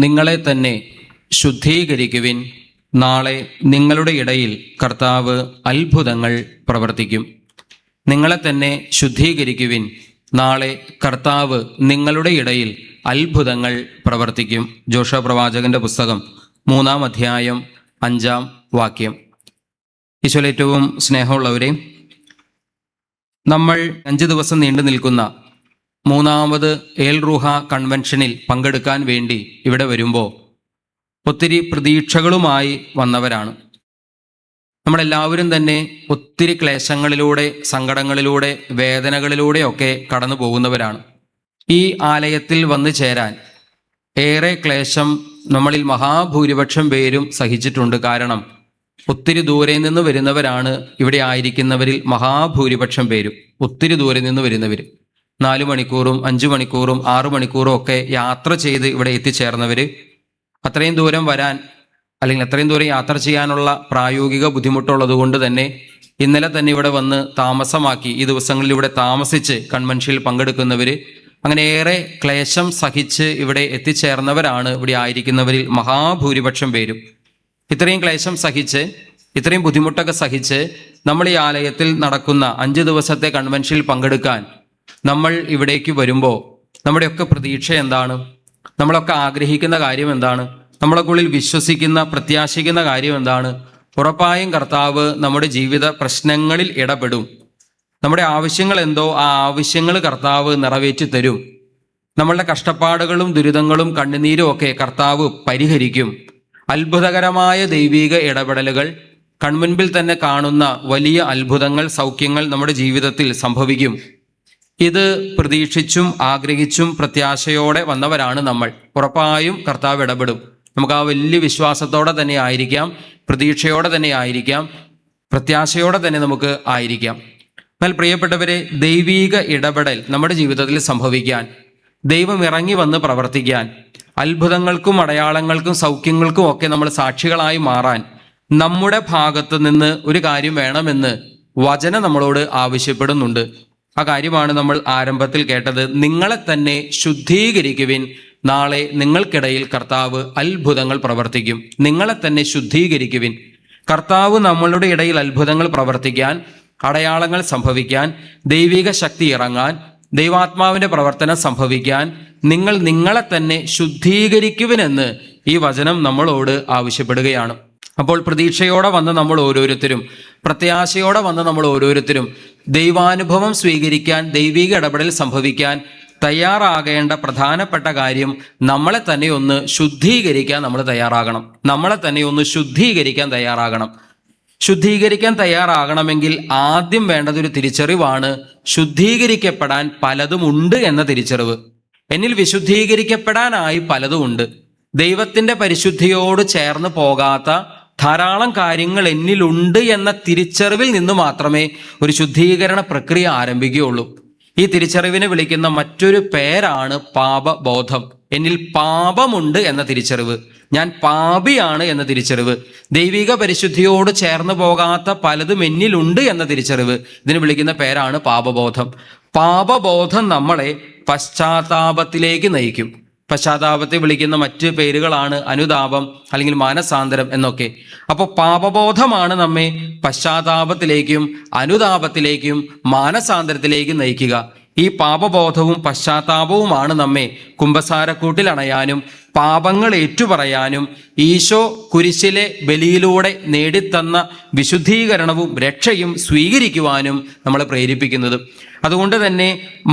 നിങ്ങളെ തന്നെ ശുദ്ധീകരിക്കുവിൻ. നാളെ നിങ്ങളുടെ ഇടയിൽ കർത്താവ് അത്ഭുതങ്ങൾ പ്രവർത്തിക്കും. നിങ്ങളെ തന്നെ ശുദ്ധീകരിക്കുവിൻ. നാളെ കർത്താവ് നിങ്ങളുടെ ഇടയിൽ അത്ഭുതങ്ങൾ പ്രവർത്തിക്കും. ജോഷുവ പ്രവാചകന്റെ പുസ്തകം 3-ാം അധ്യായം 5-ാം വാക്യം. ഈശോയിൽ ഏറ്റവും സ്നേഹമുള്ളവരെ, നമ്മൾ 5 ദിവസം നീണ്ടു നിൽക്കുന്ന 3ാമത് ഏൽ റൂഹ കൺവെൻഷനിൽ പങ്കെടുക്കാൻ വേണ്ടി ഇവിടെ വരുമ്പോൾ ഒത്തിരി പ്രതീക്ഷകളുമായി വന്നവരാണ്. നമ്മളെല്ലാവരും തന്നെ ഒത്തിരി ക്ലേശങ്ങളിലൂടെ, സങ്കടങ്ങളിലൂടെ, വേദനകളിലൂടെയൊക്കെ കടന്നു പോകുന്നവരാണ്. ഈ ആലയത്തിൽ വന്നു ചേരാൻ ഏറെ ക്ലേശം നമ്മളിൽ മഹാഭൂരിപക്ഷം പേരും സഹിച്ചിട്ടുണ്ട്. കാരണം ഒത്തിരി ദൂരെ നിന്ന് വരുന്നവരാണ് ഇവിടെ ആയിരിക്കുന്നവരിൽ മഹാഭൂരിപക്ഷം പേരും. ഒത്തിരി ദൂരെ നിന്ന് വരുന്നവർ 4 മണിക്കൂറും 5 മണിക്കൂറും 6 മണിക്കൂറും ഒക്കെ യാത്ര ചെയ്ത് ഇവിടെ എത്തിച്ചേർന്നവർ, അത്രയും ദൂരം വരാൻ അല്ലെങ്കിൽ അത്രയും ദൂരം യാത്ര ചെയ്യാനുള്ള പ്രായോഗിക ബുദ്ധിമുട്ടുള്ളത് കൊണ്ട് തന്നെ ഇന്നലെ തന്നെ ഇവിടെ വന്ന് താമസമാക്കി ഈ ദിവസങ്ങളിൽ ഇവിടെ താമസിച്ച് കൺവെൻഷനിൽ പങ്കെടുക്കുന്നവർ, അങ്ങനെ ഏറെ ക്ലേശം സഹിച്ച് ഇവിടെ എത്തിച്ചേർന്നവരാണ് ഇവിടെ ആയിരിക്കുന്നവരിൽ മഹാഭൂരിപക്ഷം പേരും. ഇത്രയും ക്ലേശം സഹിച്ച്, ഇത്രയും ബുദ്ധിമുട്ടൊക്കെ സഹിച്ച് നമ്മൾ ഈ ആലയത്തിൽ നടക്കുന്ന 5 ദിവസത്തെ കൺവെൻഷനിൽ പങ്കെടുക്കാൻ നമ്മൾ ഇവിടേക്ക് വരുമ്പോൾ നമ്മുടെയൊക്കെ പ്രതീക്ഷ എന്താണ്? നമ്മളൊക്കെ ആഗ്രഹിക്കുന്ന കാര്യം എന്താണ്? നമ്മളെക്കുള്ളിൽ വിശ്വസിക്കുന്ന, പ്രത്യാശിക്കുന്ന കാര്യം എന്താണ്? ഉറപ്പായും കർത്താവ് നമ്മുടെ ജീവിത പ്രശ്നങ്ങളിൽ ഇടപെടും. നമ്മുടെ ആവശ്യങ്ങൾ എന്തോ ആ ആവശ്യങ്ങൾ കർത്താവ് നിറവേറ്റി തരും. നമ്മളുടെ കഷ്ടപ്പാടുകളും ദുരിതങ്ങളും കണ്ണുനീരും ഒക്കെ കർത്താവ് പരിഹരിക്കും. അത്ഭുതകരമായ ദൈവിക ഇടപെടലുകൾ, കൺമുൻപിൽ തന്നെ കാണുന്ന വലിയ അത്ഭുതങ്ങൾ, സൗഖ്യങ്ങൾ നമ്മുടെ ജീവിതത്തിൽ സംഭവിക്കും. ഇത് പ്രതീക്ഷിച്ചും ആഗ്രഹിച്ചും പ്രത്യാശയോടെ വന്നവരാണ് നമ്മൾ. ഉറപ്പായും കർത്താവ് ഇടപെടും. നമുക്ക് ആ വലിയ വിശ്വാസത്തോടെ തന്നെ ആയിരിക്കാം, പ്രതീക്ഷയോടെ തന്നെ ആയിരിക്കാം, പ്രത്യാശയോടെ തന്നെ നമുക്ക് ആയിരിക്കാം. എന്നാൽ പ്രിയപ്പെട്ടവരെ, ദൈവീക ഇടപെടൽ നമ്മുടെ ജീവിതത്തിൽ സംഭവിക്കാൻ, ദൈവം ഇറങ്ങി വന്ന് പ്രവർത്തിക്കാൻ, അത്ഭുതങ്ങൾക്കും അടയാളങ്ങൾക്കും സൗഖ്യങ്ങൾക്കും ഒക്കെ നമ്മൾ സാക്ഷികളായി മാറാൻ നമ്മുടെ ഭാഗത്ത് നിന്ന് ഒരു കാര്യം വേണമെന്ന് വചനം നമ്മളോട് ആവശ്യപ്പെടുന്നുണ്ട്. ആ കാര്യമാണ് നമ്മൾ ആരംഭത്തിൽ കേട്ടത്. നിങ്ങളെ തന്നെ ശുദ്ധീകരിക്കുവിൻ, നാളെ നിങ്ങൾക്കിടയിൽ കർത്താവ് അത്ഭുതങ്ങൾ പ്രവർത്തിക്കും. നിങ്ങളെ തന്നെ ശുദ്ധീകരിക്കുവിൻ. കർത്താവ് നമ്മളുടെ ഇടയിൽ അത്ഭുതങ്ങൾ പ്രവർത്തിക്കാൻ, അടയാളങ്ങൾ സംഭവിക്കാൻ, ദൈവിക ശക്തി ഇറങ്ങാൻ, ദൈവാത്മാവിൻ്റെ പ്രവർത്തനം സംഭവിക്കാൻ നിങ്ങളെ തന്നെ ശുദ്ധീകരിക്കുവിനെന്ന് ഈ വചനം നമ്മളോട് ആവശ്യപ്പെടുകയാണ്. അപ്പോൾ പ്രതീക്ഷയോടെ വന്ന് നമ്മൾ ഓരോരുത്തരും, പ്രത്യാശയോടെ വന്ന് നമ്മൾ ഓരോരുത്തരും ദൈവാനുഭവം സ്വീകരിക്കാൻ, ദൈവിക ഇടപെടൽ സംഭവിക്കാൻ തയ്യാറാകേണ്ട പ്രധാനപ്പെട്ട കാര്യം നമ്മളെ തന്നെ ഒന്ന് ശുദ്ധീകരിക്കാൻ നമ്മൾ തയ്യാറാകണം. നമ്മളെ തന്നെ ഒന്ന് ശുദ്ധീകരിക്കാൻ തയ്യാറാകണം. ശുദ്ധീകരിക്കാൻ തയ്യാറാകണമെങ്കിൽ ആദ്യം വേണ്ടതൊരു തിരിച്ചറിവാണ്. ശുദ്ധീകരിക്കപ്പെടാൻ പലതും ഉണ്ട് എന്ന തിരിച്ചറിവ്. എന്നിൽ വിശുദ്ധീകരിക്കപ്പെടാനായി പലതും ഉണ്ട്. ദൈവത്തിൻ്റെ പരിശുദ്ധിയോട് ചേർന്ന് പോകാത്ത ധാരാളം കാര്യങ്ങൾ എന്നിലുണ്ട് എന്ന തിരിച്ചറിവിൽ നിന്ന് മാത്രമേ ഒരു ശുദ്ധീകരണ പ്രക്രിയ ആരംഭിക്കുകയുള്ളൂ. ഈ തിരിച്ചറിവിനെ വിളിക്കുന്ന മറ്റൊരു പേരാണ് പാപബോധം. എന്നിൽ പാപമുണ്ട് എന്ന തിരിച്ചറിവ്, ഞാൻ പാപിയാണ് എന്ന തിരിച്ചറിവ്, ദൈവിക പരിശുദ്ധിയോട് ചേർന്ന് പോകാത്ത പലതും എന്നിലുണ്ട് എന്ന തിരിച്ചറിവ്, ഇതിന് വിളിക്കുന്ന പേരാണ് പാപബോധം. പാപബോധം നമ്മളെ പശ്ചാത്താപത്തിലേക്ക് നയിക്കും. പശ്ചാത്താപത്തെ വിളിക്കുന്ന മറ്റ് പേരുകളാണ് അനുതാപം അല്ലെങ്കിൽ മാനസാന്തരം എന്നൊക്കെ. അപ്പോൾ പാപബോധമാണ് നമ്മെ പശ്ചാത്താപത്തിലേക്കും അനുതാപത്തിലേക്കും മാനസാന്തരത്തിലേക്കും നയിക്കുക. ഈ പാപബോധവും പശ്ചാത്താപവുമാണ് നമ്മെ കുമ്പസാരക്കൂട്ടിൽ അണയാനും പാപങ്ങൾ ഏറ്റുപറയാനും ഈശോ കുരിശിലെ ബലിയിലൂടെ നേടിത്തന്ന വിശുദ്ധീകരണവും രക്ഷയും സ്വീകരിക്കുവാനും നമ്മളെ പ്രേരിപ്പിക്കുന്നത്. അതുകൊണ്ട് തന്നെ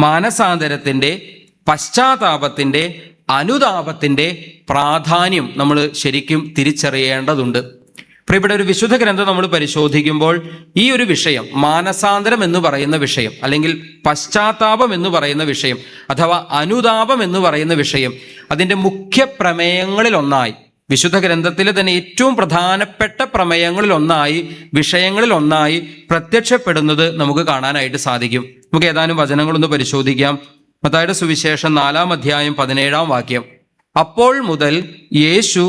മാനസാന്തരത്തിൻ്റെ, പശ്ചാത്താപത്തിൻ്റെ, അനുതാപത്തിൻ്റെ പ്രാധാന്യം നമ്മൾ ശരിക്കും തിരിച്ചറിയേണ്ടതുണ്ട്. പ്രിയപ്പെട്ട, ഒരു വിശുദ്ധ ഗ്രന്ഥം നമ്മൾ പരിശോധിക്കുമ്പോൾ ഈ ഒരു വിഷയം, മാനസാന്തരം എന്ന് പറയുന്ന വിഷയം, അല്ലെങ്കിൽ പശ്ചാത്താപം എന്ന് പറയുന്ന വിഷയം, അഥവാ അനുതാപം എന്ന് പറയുന്ന വിഷയം, അതിൻ്റെ മുഖ്യ പ്രമേയങ്ങളിലൊന്നായി, വിശുദ്ധ ഗ്രന്ഥത്തിലെ തന്നെ ഏറ്റവും പ്രധാനപ്പെട്ട പ്രമേയങ്ങളിലൊന്നായി, വിഷയങ്ങളിലൊന്നായി പ്രത്യക്ഷപ്പെടുന്നത് നമുക്ക് കാണാനായിട്ട് സാധിക്കും. നമുക്ക് ഏതാനും വചനങ്ങളൊന്ന് പരിശോധിക്കാം. മത്തായിയുടെ സുവിശേഷം 4-ാം അധ്യായം 17-ാം വാക്യം. അപ്പോൾ മുതൽ യേശു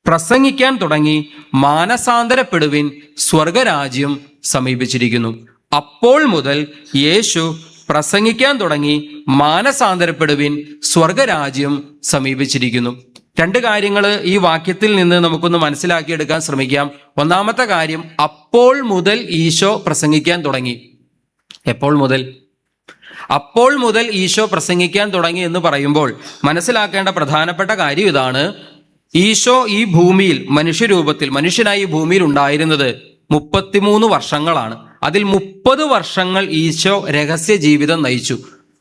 പ്രസംഗിക്കാൻ തുടങ്ങി, മാനസാന്തരപ്പെടുവിൻ, സ്വർഗരാജ്യം സമീപിച്ചിരിക്കുന്നു. അപ്പോൾ മുതൽ യേശു പ്രസംഗിക്കാൻ തുടങ്ങി, മാനസാന്തരപ്പെടുവിൻ, സ്വർഗരാജ്യം സമീപിച്ചിരിക്കുന്നു. രണ്ട് കാര്യങ്ങൾ ഈ വാക്യത്തിൽ നിന്ന് നമുക്കൊന്ന് മനസ്സിലാക്കിയെടുക്കാൻ ശ്രമിക്കാം. ഒന്നാമത്തെ കാര്യം, അപ്പോൾ മുതൽ ഈശോ പ്രസംഗിക്കാൻ തുടങ്ങി. എപ്പോൾ മുതൽ? അപ്പോൾ മുതൽ ഈശോ പ്രസംഗിക്കാൻ തുടങ്ങി എന്ന് പറയുമ്പോൾ മനസ്സിലാക്കേണ്ട പ്രധാനപ്പെട്ട കാര്യം ഇതാണ്. ഈശോ ഈ ഭൂമിയിൽ മനുഷ്യരൂപത്തിൽ മനുഷ്യനായി ഈ ഭൂമിയിൽ ഉണ്ടായിരുന്നത് 33 വർഷങ്ങളാണ്. അതിൽ 30 വർഷങ്ങൾ ഈശോ രഹസ്യ ജീവിതം നയിച്ചു.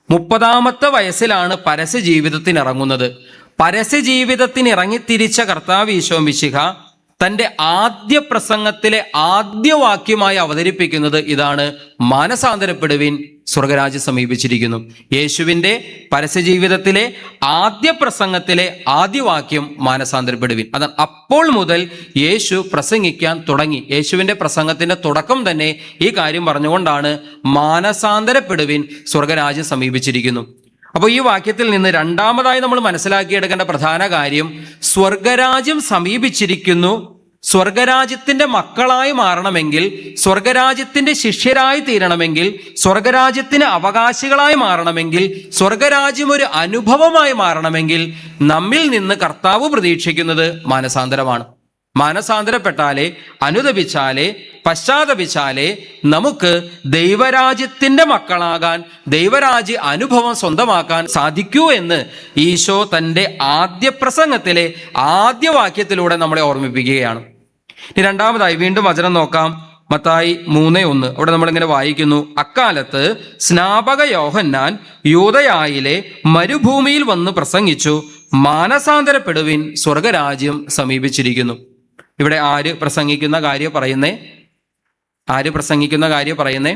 30ാമത്തെ വയസ്സിലാണ് പരസ്യ ജീവിതത്തിന് ഇറങ്ങുന്നത്. പരസ്യ ജീവിതത്തിന് ഇറങ്ങിത്തിരിച്ച കർത്താവ് ഈശോ മിശിഹ തൻ്റെ ആദ്യ പ്രസംഗത്തിലെ ആദ്യ വാക്യമായി അവതരിപ്പിക്കുന്നത് ഇതാണ്: മാനസാന്തരപ്പെടുവിൻ, സ്വർഗരാജ്യം സമീപിച്ചിരിക്കുന്നു. യേശുവിൻ്റെ പരസ്യജീവിതത്തിലെ ആദ്യ പ്രസംഗത്തിലെ ആദ്യ വാക്യം മാനസാന്തരപ്പെടുവിൻ. അതാണ് അപ്പോൾ മുതൽ യേശു പ്രസംഗിക്കാൻ തുടങ്ങി. യേശുവിൻ്റെ പ്രസംഗത്തിൻ്റെ തുടക്കം തന്നെ ഈ കാര്യം പറഞ്ഞുകൊണ്ടാണ്: മാനസാന്തരപ്പെടുവിൻ, സ്വർഗരാജ്യം സമീപിച്ചിരിക്കുന്നു. അപ്പോൾ ഈ വാക്യത്തിൽ നിന്ന് രണ്ടാമതായി നമ്മൾ മനസ്സിലാക്കിയെടുക്കേണ്ട പ്രധാന കാര്യം, സ്വർഗരാജ്യം സമീപിച്ചിരിക്കുന്നു. സ്വർഗരാജ്യത്തിൻ്റെ മക്കളായി മാറണമെങ്കിൽ, സ്വർഗരാജ്യത്തിൻ്റെ ശിഷ്യരായി തീരണമെങ്കിൽ, സ്വർഗരാജ്യത്തിന് അവകാശികളായി മാറണമെങ്കിൽ, സ്വർഗരാജ്യം ഒരു അനുഭവമായി മാറണമെങ്കിൽ നമ്മിൽ നിന്ന് കർത്താവ് പ്രതീക്ഷിക്കുന്നത് മാനസാന്തരമാണ്. മാനസാന്തരപ്പെട്ടാലേ, അനുതപിച്ചാലേ, പശ്ചാത്തപിച്ചാലേ നമുക്ക് ദൈവരാജ്യത്തിൻ്റെ മക്കളാകാൻ, ദൈവരാജ്യ അനുഭവം സ്വന്തമാക്കാൻ സാധിക്കൂ എന്ന് ഈശോ തൻ്റെ ആദ്യ പ്രസംഗത്തിലെ ആദ്യ വാക്യത്തിലൂടെ നമ്മളെ ഓർമ്മിപ്പിക്കുകയാണ്. ഇനി രണ്ടാമതായി വീണ്ടും വചനം നോക്കാം. മത്തായി 3:1 അവിടെ നമ്മളിങ്ങനെ വായിക്കുന്നു: അക്കാലത്ത് സ്നാപക യോഹന്നാൻ യൂദയായിലെ മരുഭൂമിയിൽ വന്ന് പ്രസംഗിച്ചു, മാനസാന്തരപ്പെടുവിൻ, സ്വർഗരാജ്യം സമീപിച്ചിരിക്കുന്നു. ഇവിടെ ആര് പ്രസംഗിക്കുന്ന കാര്യം പറയുന്നേ?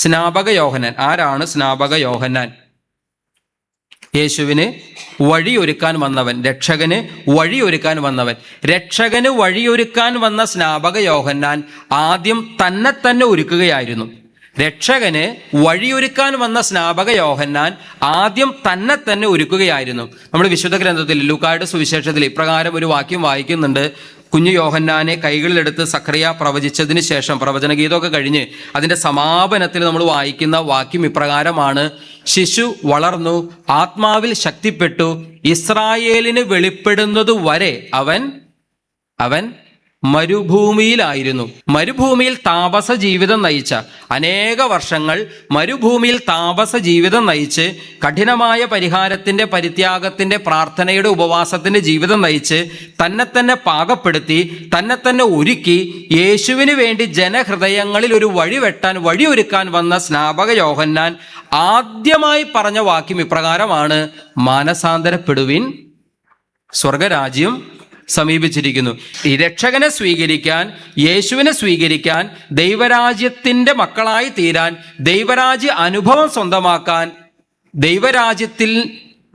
സ്നാപക യോഹന്നാൻ. ആരാണ് സ്നാപക യോഹന്നാൻ? യേശുവിന് വഴിയൊരുക്കാൻ വന്നവൻ, രക്ഷകന് വഴിയൊരുക്കാൻ വന്നവൻ. രക്ഷകന് വഴിയൊരുക്കാൻ വന്ന സ്നാപക യോഹന്നാൻ ആദ്യം തന്നെ ഒരുക്കുകയായിരുന്നു. രക്ഷകന് വഴിയൊരുക്കാൻ വന്ന സ്നാപക യോഹന്നാൻ ആദ്യം തന്നെ ഒരുക്കുകയായിരുന്നു. നമ്മൾ വിശുദ്ധ ഗ്രന്ഥത്തിൽ ലൂക്കായുടെ സുവിശേഷത്തിൽ ഇപ്രകാരം ഒരു വാക്യം വായിക്കുന്നുണ്ട്: കുഞ്ഞു യോഹന്നാനെ കൈകളിലെടുത്ത് സഖറിയ പ്രവചിച്ചതിന് ശേഷം, പ്രവചനഗീതമൊക്കെ കഴിഞ്ഞ് അതിൻ്റെ സമാപനത്തിൽ നമ്മൾ വായിക്കുന്ന വാക്യം ഇപ്രകാരമാണ്: ശിശു വളർന്നു, ആത്മാവിൽ ശക്തിപ്പെട്ടു, ഇസ്രായേലിന് വെളിപ്പെടുന്നത് വരെ അവൻ മരുഭൂമിയിലായിരുന്നു. മരുഭൂമിയിൽ താപസ ജീവിതം നയിച്ച, അനേക വർഷങ്ങൾ മരുഭൂമിയിൽ താപസ ജീവിതം നയിച്ച്, കഠിനമായ പരിഹാരത്തിൻ്റെ, പരിത്യാഗത്തിൻ്റെ, പ്രാർത്ഥനയുടെ, ഉപവാസത്തിൻ്റെ ജീവിതം നയിച്ച്, തന്നെ പാകപ്പെടുത്തി, തന്നെ ഒരുക്കി, യേശുവിന് വേണ്ടി ജനഹൃദയങ്ങളിൽ ഒരു വഴിയൊരുക്കാൻ വന്ന സ്നാപക യോഹന്നാൻ ആദ്യമായി പറഞ്ഞ വാക്യം ഇപ്രകാരമാണ്: മാനസാന്തരപ്പെടുവിൻ, സ്വർഗരാജ്യം സമീപിച്ചിരിക്കുന്നു. ഈ രക്ഷകനെ സ്വീകരിക്കാൻ, യേശുവിനെ സ്വീകരിക്കാൻ, ദൈവരാജ്യത്തിൻ്റെ മക്കളായി തീരാൻ, ദൈവരാജ്യ അനുഭവം സ്വന്തമാക്കാൻ, ദൈവരാജ്യത്തിൽ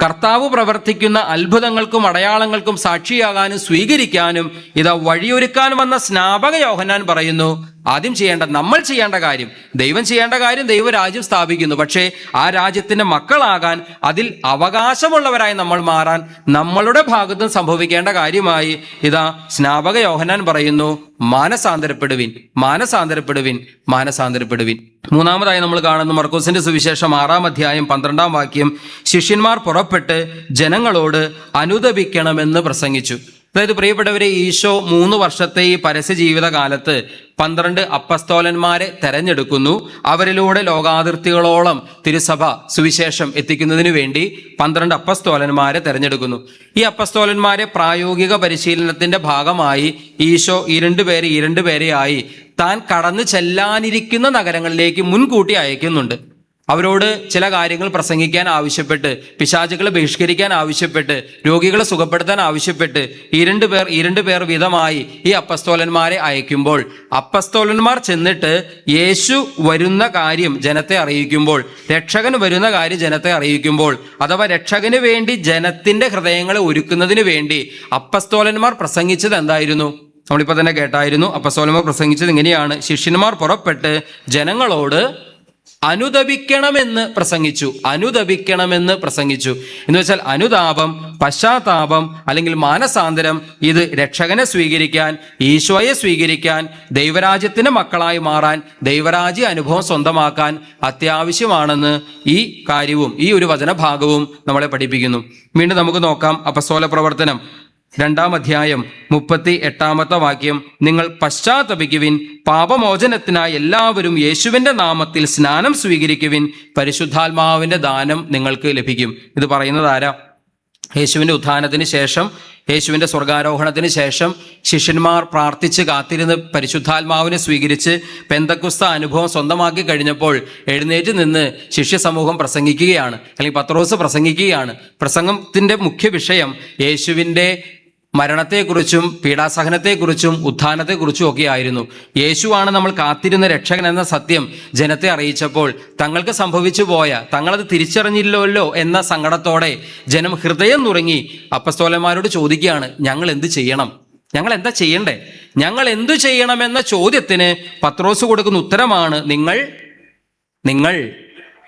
കർത്താവ് പ്രവർത്തിക്കുന്ന അത്ഭുതങ്ങൾക്കും അടയാളങ്ങൾക്കും സാക്ഷിയാകാനും സ്വീകരിക്കാനും ഇതാ വഴിയൊരുക്കാൻ വന്ന സ്നാപക യോഹന്നാൻ പറയുന്നു: ആദ്യം നമ്മൾ ചെയ്യേണ്ട കാര്യം, ദൈവം ചെയ്യേണ്ട കാര്യം ദൈവരാജ്യം സ്ഥാപിക്കുന്നു. പക്ഷേ ആ രാജ്യത്തിൻ്റെ മക്കളാകാൻ, അതിൽ അവകാശമുള്ളവരായി നമ്മൾ മാറാൻ നമ്മളുടെ ഭാഗത്തും സംഭവിക്കേണ്ട കാര്യമായി ഇതാ സ്നാപക യോഹന്നാൻ പറയുന്നു: മാനസാന്തരപ്പെടുവിൻ, മാനസാന്തരപ്പെടുവിൻ, മാനസാന്തരപ്പെടുവിൻ. മൂന്നാമതായി നമ്മൾ കാണുന്നു മർക്കോസിന്റെ സുവിശേഷം 6-ാം അധ്യായം 12-ാം വാക്യം: ശിഷ്യന്മാർ പുറപ്പെട്ട് ജനങ്ങളോട് അനുതപിക്കണമെന്ന് പ്രസംഗിച്ചു. അതായത് പ്രിയപ്പെട്ടവരെ, ഈശോ 3 വർഷത്തെ ഈ പരസ്യ ജീവിത കാലത്ത് 12 അപ്പസ്തോലന്മാരെ തെരഞ്ഞെടുക്കുന്നു. അവരിലൂടെ ലോകാതിർത്തികളോളം തിരുസഭ സുവിശേഷം എത്തിക്കുന്നതിന് വേണ്ടി 12 അപ്പസ്തോലന്മാരെ തെരഞ്ഞെടുക്കുന്നു. ഈ അപ്പസ്തോലന്മാരെ പ്രായോഗിക പരിശീലനത്തിന്റെ ഭാഗമായി ഈശോ ഈ രണ്ട് പേരെയായി താൻ കടന്നു ചെല്ലാനിരിക്കുന്ന നഗരങ്ങളിലേക്ക് മുൻകൂട്ടി അയക്കുന്നുണ്ട്. അവരോട് ചില കാര്യങ്ങൾ പ്രസംഗിക്കാൻ ആവശ്യപ്പെട്ട്, പിശാചുകളെ ബഹിഷ്കരിക്കാൻ ആവശ്യപ്പെട്ട്, രോഗികളെ സുഖപ്പെടുത്താൻ ആവശ്യപ്പെട്ട് ഈ രണ്ട് പേർ വീതമായി ഈ അപ്പസ്തോലന്മാരെ അയക്കുമ്പോൾ, അപ്പസ്തോലന്മാർ ചെന്നിട്ട് യേശു വരുന്ന കാര്യം ജനത്തെ അറിയിക്കുമ്പോൾ, രക്ഷകൻ വരുന്ന കാര്യം ജനത്തെ അറിയിക്കുമ്പോൾ, അഥവാ രക്ഷകന് വേണ്ടി ജനത്തിന്റെ ഹൃദയങ്ങളെ ഒരുക്കുന്നതിന് വേണ്ടി അപ്പസ്തോലന്മാർ പ്രസംഗിച്ചത് എന്തായിരുന്നു? നമ്മളിപ്പോൾ തന്നെ കേട്ടായിരുന്നു. അപ്പസ്തോലന്മാർ പ്രസംഗിച്ചത് ഇങ്ങനെയാണ്: ശിഷ്യന്മാർ പുറപ്പെട്ട് ജനങ്ങളോട് അനുതപിക്കണമെന്ന് പ്രസംഗിച്ചു. എന്ന് വെച്ചാൽ അനുതാപം, പശ്ചാത്താപം അല്ലെങ്കിൽ മാനസാന്തരം, ഇത് രക്ഷകനെ സ്വീകരിക്കാൻ, ഈശോയെ സ്വീകരിക്കാൻ, ദൈവരാജ്യത്തിന്റെ മക്കളായി മാറാൻ, ദൈവരാജ്യ അനുഭവം സ്വന്തമാക്കാൻ അത്യാവശ്യമാണെന്ന് ഈ കാര്യവും ഈ ഒരു വചനഭാഗവും നമ്മളെ പഠിപ്പിക്കുന്നു. വീണ്ടും നമുക്ക് നോക്കാം അപ്പസ്തോല പ്രവർത്തനം 2-ാം അധ്യായം 38-ാമത്തെ വാക്യം, നിങ്ങൾ പശ്ചാത്തപിക്കുവിൻ, പാപമോചനത്തിനായി എല്ലാവരും യേശുവിൻ്റെ നാമത്തിൽ സ്നാനം സ്വീകരിക്കുവിൻ, പരിശുദ്ധാത്മാവിൻ്റെ ദാനം നിങ്ങൾക്ക് ലഭിക്കും. ഇത് പറയുന്നത് ആരാ? യേശുവിൻ്റെ ഉത്ഥാനത്തിന് ശേഷം, യേശുവിൻ്റെ സ്വർഗാരോഹണത്തിന് ശേഷം ശിഷ്യന്മാർ പ്രാർത്ഥിച്ച് കാത്തിരുന്ന് പരിശുദ്ധാത്മാവിനെ സ്വീകരിച്ച് പെന്തക്കുസ്ത അനുഭവം സ്വന്തമാക്കി കഴിഞ്ഞപ്പോൾ എഴുന്നേറ്റ് നിന്ന് ശിഷ്യ സമൂഹം പ്രസംഗിക്കുകയാണ്, അല്ലെങ്കിൽ പത്രോസ് പ്രസംഗിക്കുകയാണ്. പ്രസംഗത്തിൻ്റെ മുഖ്യ വിഷയം യേശുവിൻ്റെ മരണത്തെക്കുറിച്ചും പീഡാസഹനത്തെക്കുറിച്ചും ഉത്ഥാനത്തെക്കുറിച്ചും ഒക്കെ ആയിരുന്നു. യേശുവാണ് നമ്മൾ കാത്തിരുന്ന രക്ഷകൻ എന്ന സത്യം ജനത്തെ അറിയിച്ചപ്പോൾ തങ്ങൾക്ക് സംഭവിച്ചു പോയ, തങ്ങളത് തിരിച്ചറിഞ്ഞില്ലല്ലോ എന്ന സങ്കടത്തോടെ ജനം ഹൃദയം നുറുങ്ങി അപ്പസ്തോലന്മാരോട് ചോദിക്കുകയാണ്, ഞങ്ങൾ എന്ത് ചെയ്യണം? ഞങ്ങൾ എന്താ ചെയ്യണ്ടേ? ഞങ്ങൾ എന്തു ചെയ്യണമെന്ന ചോദ്യത്തിന് പത്രോസ് കൊടുക്കുന്ന ഉത്തരമാണ്, നിങ്ങൾ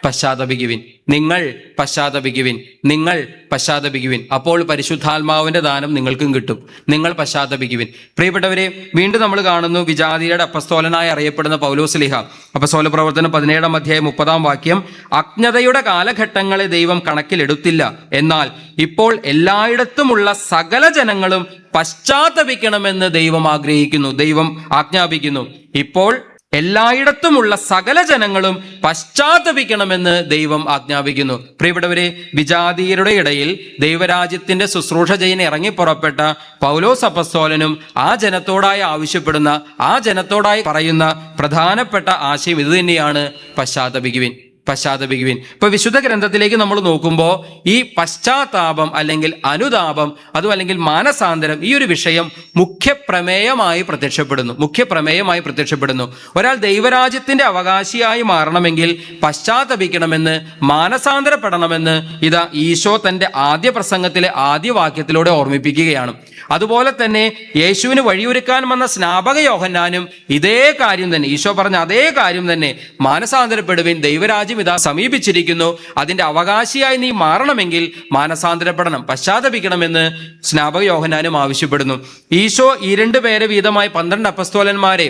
പശ്ചാത്തപിക്കുവിൻ, നിങ്ങൾ പശ്ചാത്തപിക്കുവിൻ, നിങ്ങൾ പശ്ചാത്തപിക്കുവിൻ, അപ്പോൾ പരിശുദ്ധാത്മാവിൻ്റെ ദാനം നിങ്ങൾക്കും കിട്ടും. നിങ്ങൾ പശ്ചാത്തപിക്കുവിൻ. പ്രിയപ്പെട്ടവരെ, വീണ്ടും നമ്മൾ കാണുന്നു വിജാതിയുടെ അപ്പസ്തോലനായി അറിയപ്പെടുന്ന പൗലോസ്ലീഹ അപ്പസ്തോല പ്രവർത്തനം 17-ാം അധ്യായം 30-ാം വാക്യം, അജ്ഞതയുടെ കാലഘട്ടങ്ങളെ ദൈവം കണക്കിലെടുത്തില്ല, എന്നാൽ ഇപ്പോൾ എല്ലായിടത്തുമുള്ള സകല ജനങ്ങളും പശ്ചാത്തപിക്കണമെന്ന് ദൈവം ആഗ്രഹിക്കുന്നു, ദൈവം ആജ്ഞാപിക്കുന്നു. ഇപ്പോൾ എല്ലായിടത്തുമുള്ള സകല ജനങ്ങളും പശ്ചാത്തപിക്കണമെന്ന് ദൈവം ആജ്ഞാപിക്കുന്നു. പ്രിയപ്പെട്ടവരെ, വിജാതീയരുടെ ഇടയിൽ ദൈവരാജ്യത്തിന്റെ ശുശ്രൂഷ ചെയ്യാൻ ഇറങ്ങി പുറപ്പെട്ട പൗലോസ് അപ്പസ്തോലനും ആ ജനത്തോടായി ആവശ്യപ്പെടുന്ന, ആ ജനത്തോടായി പറയുന്ന പ്രധാനപ്പെട്ട ആശയം ഇത് തന്നെയാണ്, പശ്ചാത്തപിക്കുവിൻ, പശ്ചാത്തപിക്കുവിൻ. ഇപ്പൊ വിശുദ്ധ ഗ്രന്ഥത്തിലേക്ക് നമ്മൾ നോക്കുമ്പോൾ ഈ പശ്ചാത്താപം അല്ലെങ്കിൽ അനുതാപം, അതും അല്ലെങ്കിൽ മാനസാന്തരം, ഈ ഒരു വിഷയം മുഖ്യപ്രമേയമായി പ്രത്യക്ഷപ്പെടുന്നു. ഒരാൾ ദൈവരാജ്യത്തിന്റെ അവകാശിയായി മാറണമെങ്കിൽ പശ്ചാത്തപിക്കണമെന്ന്, മാനസാന്തരപ്പെടണമെന്ന് ഇതാ ഈശോ തന്റെ ആദ്യ പ്രസംഗത്തിലെ ആദ്യ വാക്യത്തിലൂടെ ഓർമ്മിപ്പിക്കുകയാണ്. അതുപോലെ തന്നെ യേശുവിന് വഴിയൊരുക്കാൻ വന്ന സ്നാപക യോഹന്നാനും ഇതേ കാര്യം തന്നെ, ഈശോ പറഞ്ഞ അതേ കാര്യം തന്നെ, മാനസാന്തരപ്പെടുവിൻ, ദൈവരാജ്യം ഇതാ സമീപിച്ചിരിക്കുന്നു, അതിന്റെ അവകാശിയായി നീ മാറണമെങ്കിൽ മാനസാന്തരപ്പെടണം, പശ്ചാത്തപിക്കണമെന്ന് സ്നാപക യോഹന്നാനും ആവശ്യപ്പെടുന്നു. ഈശോ ഈ 2 പേരെ വീതമായി 12 അപ്പസ്തോലന്മാരെ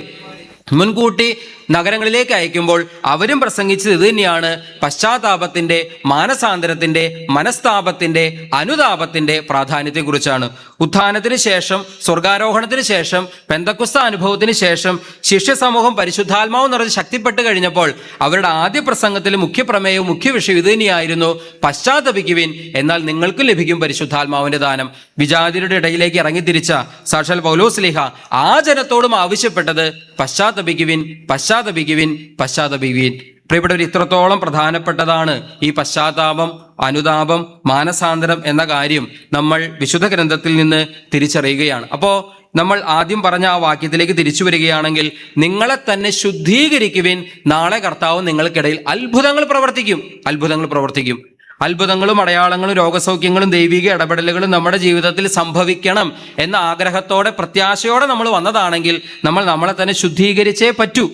മുൻകൂട്ടി നഗരങ്ങളിലേക്ക് അയക്കുമ്പോൾ അവരും പ്രസംഗിച്ചത് ഇത് തന്നെയാണ്, പശ്ചാത്താപത്തിന്റെ, മാനസാന്തരത്തിന്റെ, മനസ്താപത്തിന്റെ, അനുതാപത്തിന്റെ പ്രാധാന്യത്തെക്കുറിച്ചാണ്. ഉത്ഥാനത്തിന് ശേഷം, സ്വർഗാരോഹണത്തിന് ശേഷം, പെന്തക്കുസ്ത അനുഭവത്തിന് ശേഷം ശിഷ്യ സമൂഹം പരിശുദ്ധാത്മാവ് നിറഞ്ഞ് ശക്തിപ്പെട്ട് കഴിഞ്ഞപ്പോൾ അവരുടെ ആദ്യ പ്രസംഗത്തിൽ മുഖ്യപ്രമേയവും മുഖ്യ വിഷയം ഇത് തന്നെയായിരുന്നു, പശ്ചാത്തപിക്കുവിൻ, എന്നാൽ നിങ്ങൾക്കും ലഭിക്കും പരിശുദ്ധാത്മാവിന്റെ ദാനം. വിജാതിയുടെ ഇടയിലേക്ക് ഇറങ്ങിത്തിരിച്ച സാക്ഷാൽ പൗലോസ്ലീഹ ആ ജനത്തോടും ആവശ്യപ്പെട്ടത് പശ്ചാത്തപിക്കുവിൻ, പശ്ചാത്തപിക്കുവിൻ, പശ്ചാത്തപിക്കുവിൻ. പ്രിയപ്പെട്ടവർ, ഇത്രത്തോളം പ്രധാനപ്പെട്ടതാണ് ഈ പശ്ചാത്താപം, അനുതാപം, മാനസാന്തരം എന്ന കാര്യം നമ്മൾ വിശുദ്ധ ഗ്രന്ഥത്തിൽ നിന്ന് തിരിച്ചറിയുകയാണ്. അപ്പോൾ നമ്മൾ ആദ്യം പറഞ്ഞ ആ വാക്യത്തിലേക്ക് തിരിച്ചു വരികയാണെങ്കിൽ, നിങ്ങളെ തന്നെ ശുദ്ധീകരിക്കുവിൻ, നാളെ കർത്താവ് നിങ്ങൾക്കിടയിൽ അത്ഭുതങ്ങൾ പ്രവർത്തിക്കും. അത്ഭുതങ്ങളും അടയാളങ്ങളും രോഗസൗഖ്യങ്ങളും ദൈവിക ഇടപെടലുകളും നമ്മുടെ ജീവിതത്തിൽ സംഭവിക്കണം എന്ന ആഗ്രഹത്തോടെ, പ്രത്യാശയോടെ നമ്മൾ വന്നതാണെങ്കിൽ നമ്മൾ നമ്മളെ തന്നെ ശുദ്ധീകരിച്ചേ പറ്റൂ.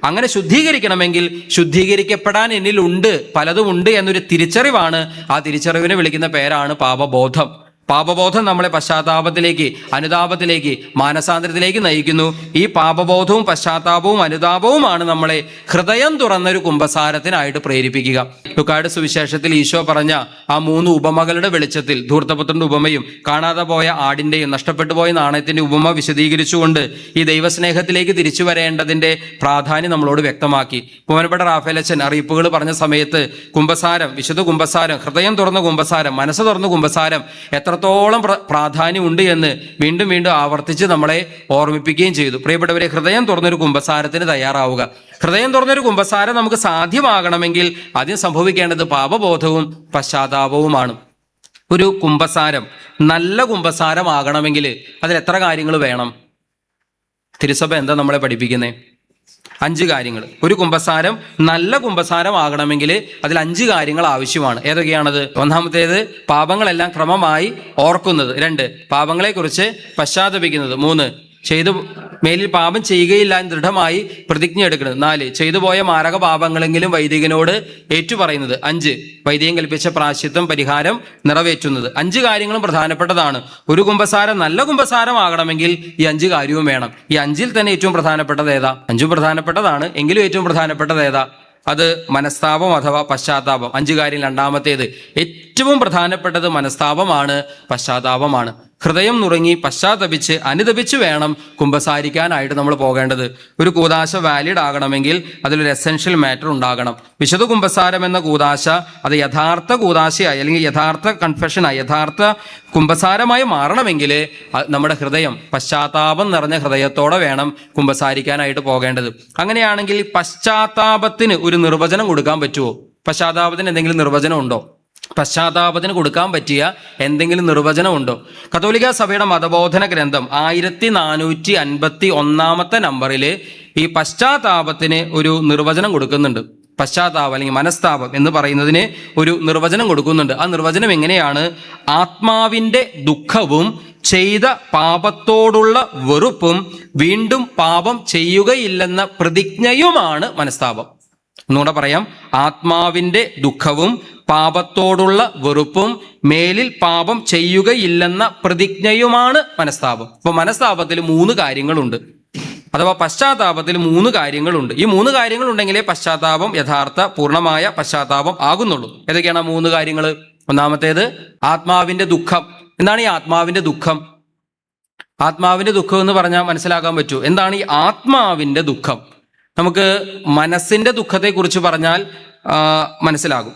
അങ്ങനെ ശുദ്ധീകരിക്കണമെങ്കിൽ ശുദ്ധീകരിക്കപ്പെടാൻ എന്നിലുണ്ട്, പലതുമുണ്ട് എന്നൊരു തിരിച്ചറിവാണ്. ആ തിരിച്ചറിവിനെ വിളിക്കുന്ന പേരാണ് പാപബോധം. പാപബോധം നമ്മളെ പശ്ചാത്താപത്തിലേക്ക്, അനുതാപത്തിലേക്ക്, മാനസാന്തരത്തിലേക്ക് നയിക്കുന്നു. ഈ പാപബോധവും പശ്ചാത്താപവും അനുതാപവുമാണ് നമ്മളെ ഹൃദയം തുറന്നൊരു കുമ്പസാരത്തിനായിട്ട് പ്രേരിപ്പിക്കുക. ലൂക്കായുടെ സുവിശേഷത്തിൽ ഈശോ പറഞ്ഞ ആ 3 ഉപമകളുടെ വെളിച്ചത്തിൽ, ധൂർത്തപുത്രന്റെ ഉപമയും കാണാതെ പോയ ആടിന്റെയും നഷ്ടപ്പെട്ടു പോയ നാണയത്തിന്റെ ഉപമ വിശദീകരിച്ചുകൊണ്ട് ഈ ദൈവസ്നേഹത്തിലേക്ക് തിരിച്ചു വരേണ്ടതിന്റെ പ്രാധാന്യം നമ്മളോട് വ്യക്തമാക്കി. ബഹുമാനപ്പെട്ട റാഫേലച്ചൻ അറിയിപ്പുകൾ പറഞ്ഞ സമയത്ത് കുമ്പസാരം, വിശുദ്ധ കുമ്പസാരം, ഹൃദയം തുറന്ന കുമ്പസാരം, മനസ്സ് തുറന്ന കുമ്പസാരം എത്രത്തോളം പ്രാധാന്യമുണ്ട് എന്ന് വീണ്ടും ആവർത്തിച്ച് നമ്മളെ ഓർമ്മിപ്പിക്കുകയും ചെയ്തു. പ്രിയപ്പെട്ടവരെ, ഹൃദയം തുറന്നൊരു കുമ്പസാരത്തിന് തയ്യാറാവുക. ഹൃദയം തുറന്നൊരു കുമ്പസാരം നമുക്ക് സാധ്യമാകണമെങ്കിൽ ആദ്യം സംഭവിക്കേണ്ടത് പാപബോധവും പശ്ചാത്താപവുമാണ്. ഒരു കുമ്പസാരം നല്ല കുമ്പസാരമാകണമെങ്കിൽ അതിൽ എത്ര കാര്യങ്ങൾ വേണം? തിരുസഭ എന്താ നമ്മളെ പഠിപ്പിക്കുന്നത്? 5 കാര്യങ്ങൾ. ഒരു കുമ്പസാരം നല്ല കുമ്പസാരം ആകണമെങ്കിൽ അതിൽ 5 കാര്യങ്ങൾ ആവശ്യമാണ്. ഏതൊക്കെയാണത്? ഒന്നാമത്തേത്, പാപങ്ങളെല്ലാം ക്രമമായി ഓർക്കുന്നത്. 2, പാപങ്ങളെക്കുറിച്ച് പശ്ചാത്തപിക്കുന്നത്. 3, ചെയ്തു മേലിൽ പാപം ചെയ്യുകയില്ല എന്ന് ദൃഢമായി പ്രതിജ്ഞ എടുക്കുന്നത്. 4, ചെയ്തു പോയ മാരക പാപങ്ങളെങ്കിലും വൈദികനോട് ഏറ്റുപറയുന്നത്. 5, വൈദികൻ കൽപ്പിച്ച പ്രായശ്ചിത്തം പരിഹാരം നിറവേറ്റുന്നത്. 5 കാര്യങ്ങളും പ്രധാനപ്പെട്ടതാണ്. ഒരു കുമ്പസാരം നല്ല കുമ്പസാരം ആകണമെങ്കിൽ ഈ 5 കാര്യവും വേണം. ഈ 5-ൽ തന്നെ ഏറ്റവും പ്രധാനപ്പെട്ടത് ഏതാ? 5 പ്രധാനപ്പെട്ടതാണ്, എങ്കിലും ഏറ്റവും പ്രധാനപ്പെട്ടത് ഏതാ? അത് മനസ്താപം അഥവാ പശ്ചാത്താപം. 5 കാര്യം. രണ്ടാമത്തേത്, ഏറ്റവും പ്രധാനപ്പെട്ടത് മനസ്താപമാണ്, പശ്ചാത്താപമാണ്. ഹൃദയം നുറുങ്ങി പശ്ചാത്തപിച്ച് അനുതപിച്ച് വേണം കുമ്പസാരിക്കാനായിട്ട് നമ്മൾ പോകേണ്ടത്. ഒരു കൂദാശ വാലിഡ് ആകണമെങ്കിൽ അതിലൊരു എസെൻഷ്യൽ മാറ്റർ ഉണ്ടാകണം. വിശുദ്ധ കുമ്പസാരം എന്ന കൂദാശ അത് യഥാർത്ഥ കൂദാശയായി അല്ലെങ്കിൽ യഥാർത്ഥ കൺഫെഷനായി യഥാർത്ഥ കുമ്പസാരമായി മാറണമെങ്കിൽ നമ്മുടെ ഹൃദയം പശ്ചാത്താപം നിറഞ്ഞ ഹൃദയത്തോടെ വേണം കുമ്പസാരിക്കാനായിട്ട് പോകേണ്ടത്. അങ്ങനെയാണെങ്കിൽ പശ്ചാത്താപത്തിന് ഒരു നിർവചനം കൊടുക്കാൻ പറ്റുമോ? പശ്ചാത്താപത്തിന് എന്തെങ്കിലും നിർവചനം ഉണ്ടോ? പശ്ചാത്താപത്തിന് കൊടുക്കാൻ പറ്റിയ എന്തെങ്കിലും നിർവചനം ഉണ്ടോ? കത്തോലിക്ക സഭയുടെ മതബോധന ഗ്രന്ഥം 1451 നമ്പറിൽ ഈ പശ്ചാത്താപത്തിന് ഒരു നിർവചനം കൊടുക്കുന്നുണ്ട്. പശ്ചാത്താപം അല്ലെങ്കിൽ മനസ്താപം എന്ന് പറയുന്നതിന് ഒരു നിർവചനം കൊടുക്കുന്നുണ്ട്. ആ നിർവചനം എങ്ങനെയാണ്? ആത്മാവിൻ്റെ ദുഃഖവും ചെയ്ത പാപത്തോടുള്ള വെറുപ്പും വീണ്ടും പാപം ചെയ്യുകയില്ലെന്ന പ്രതിജ്ഞയുമാണ് മനസ്താപം. ഒന്നുകൂടെ പറയാം. ആത്മാവിൻ്റെ ദുഃഖവും പാപത്തോടുള്ള വെറുപ്പും മേലിൽ പാപം ചെയ്യുകയില്ലെന്ന പ്രതിജ്ഞയുമാണ് മനസ്താപം. അപ്പോൾ മനസ്താപത്തിൽ 3 കാര്യങ്ങളുണ്ട്, അഥവാ പശ്ചാത്താപത്തിൽ 3 കാര്യങ്ങളുണ്ട്. ഈ 3 കാര്യങ്ങളുണ്ടെങ്കിലേ പശ്ചാത്താപം യഥാർത്ഥ പൂർണ്ണമായ പശ്ചാത്താപം ആകുന്നുള്ളൂ. ഏതൊക്കെയാണ് ആ 3 കാര്യങ്ങൾ? ഒന്നാമത്തേത് ആത്മാവിൻ്റെ ദുഃഖം. എന്താണ് ഈ ആത്മാവിൻ്റെ ദുഃഖം? ആത്മാവിൻ്റെ ദുഃഖം എന്ന് പറഞ്ഞാൽ മനസ്സിലാക്കാൻ പറ്റൂ. എന്താണ് ഈ ആത്മാവിൻ്റെ ദുഃഖം? നമുക്ക് മനസ്സിൻ്റെ ദുഃഖത്തെക്കുറിച്ച് പറഞ്ഞാൽ മനസ്സിലാകും.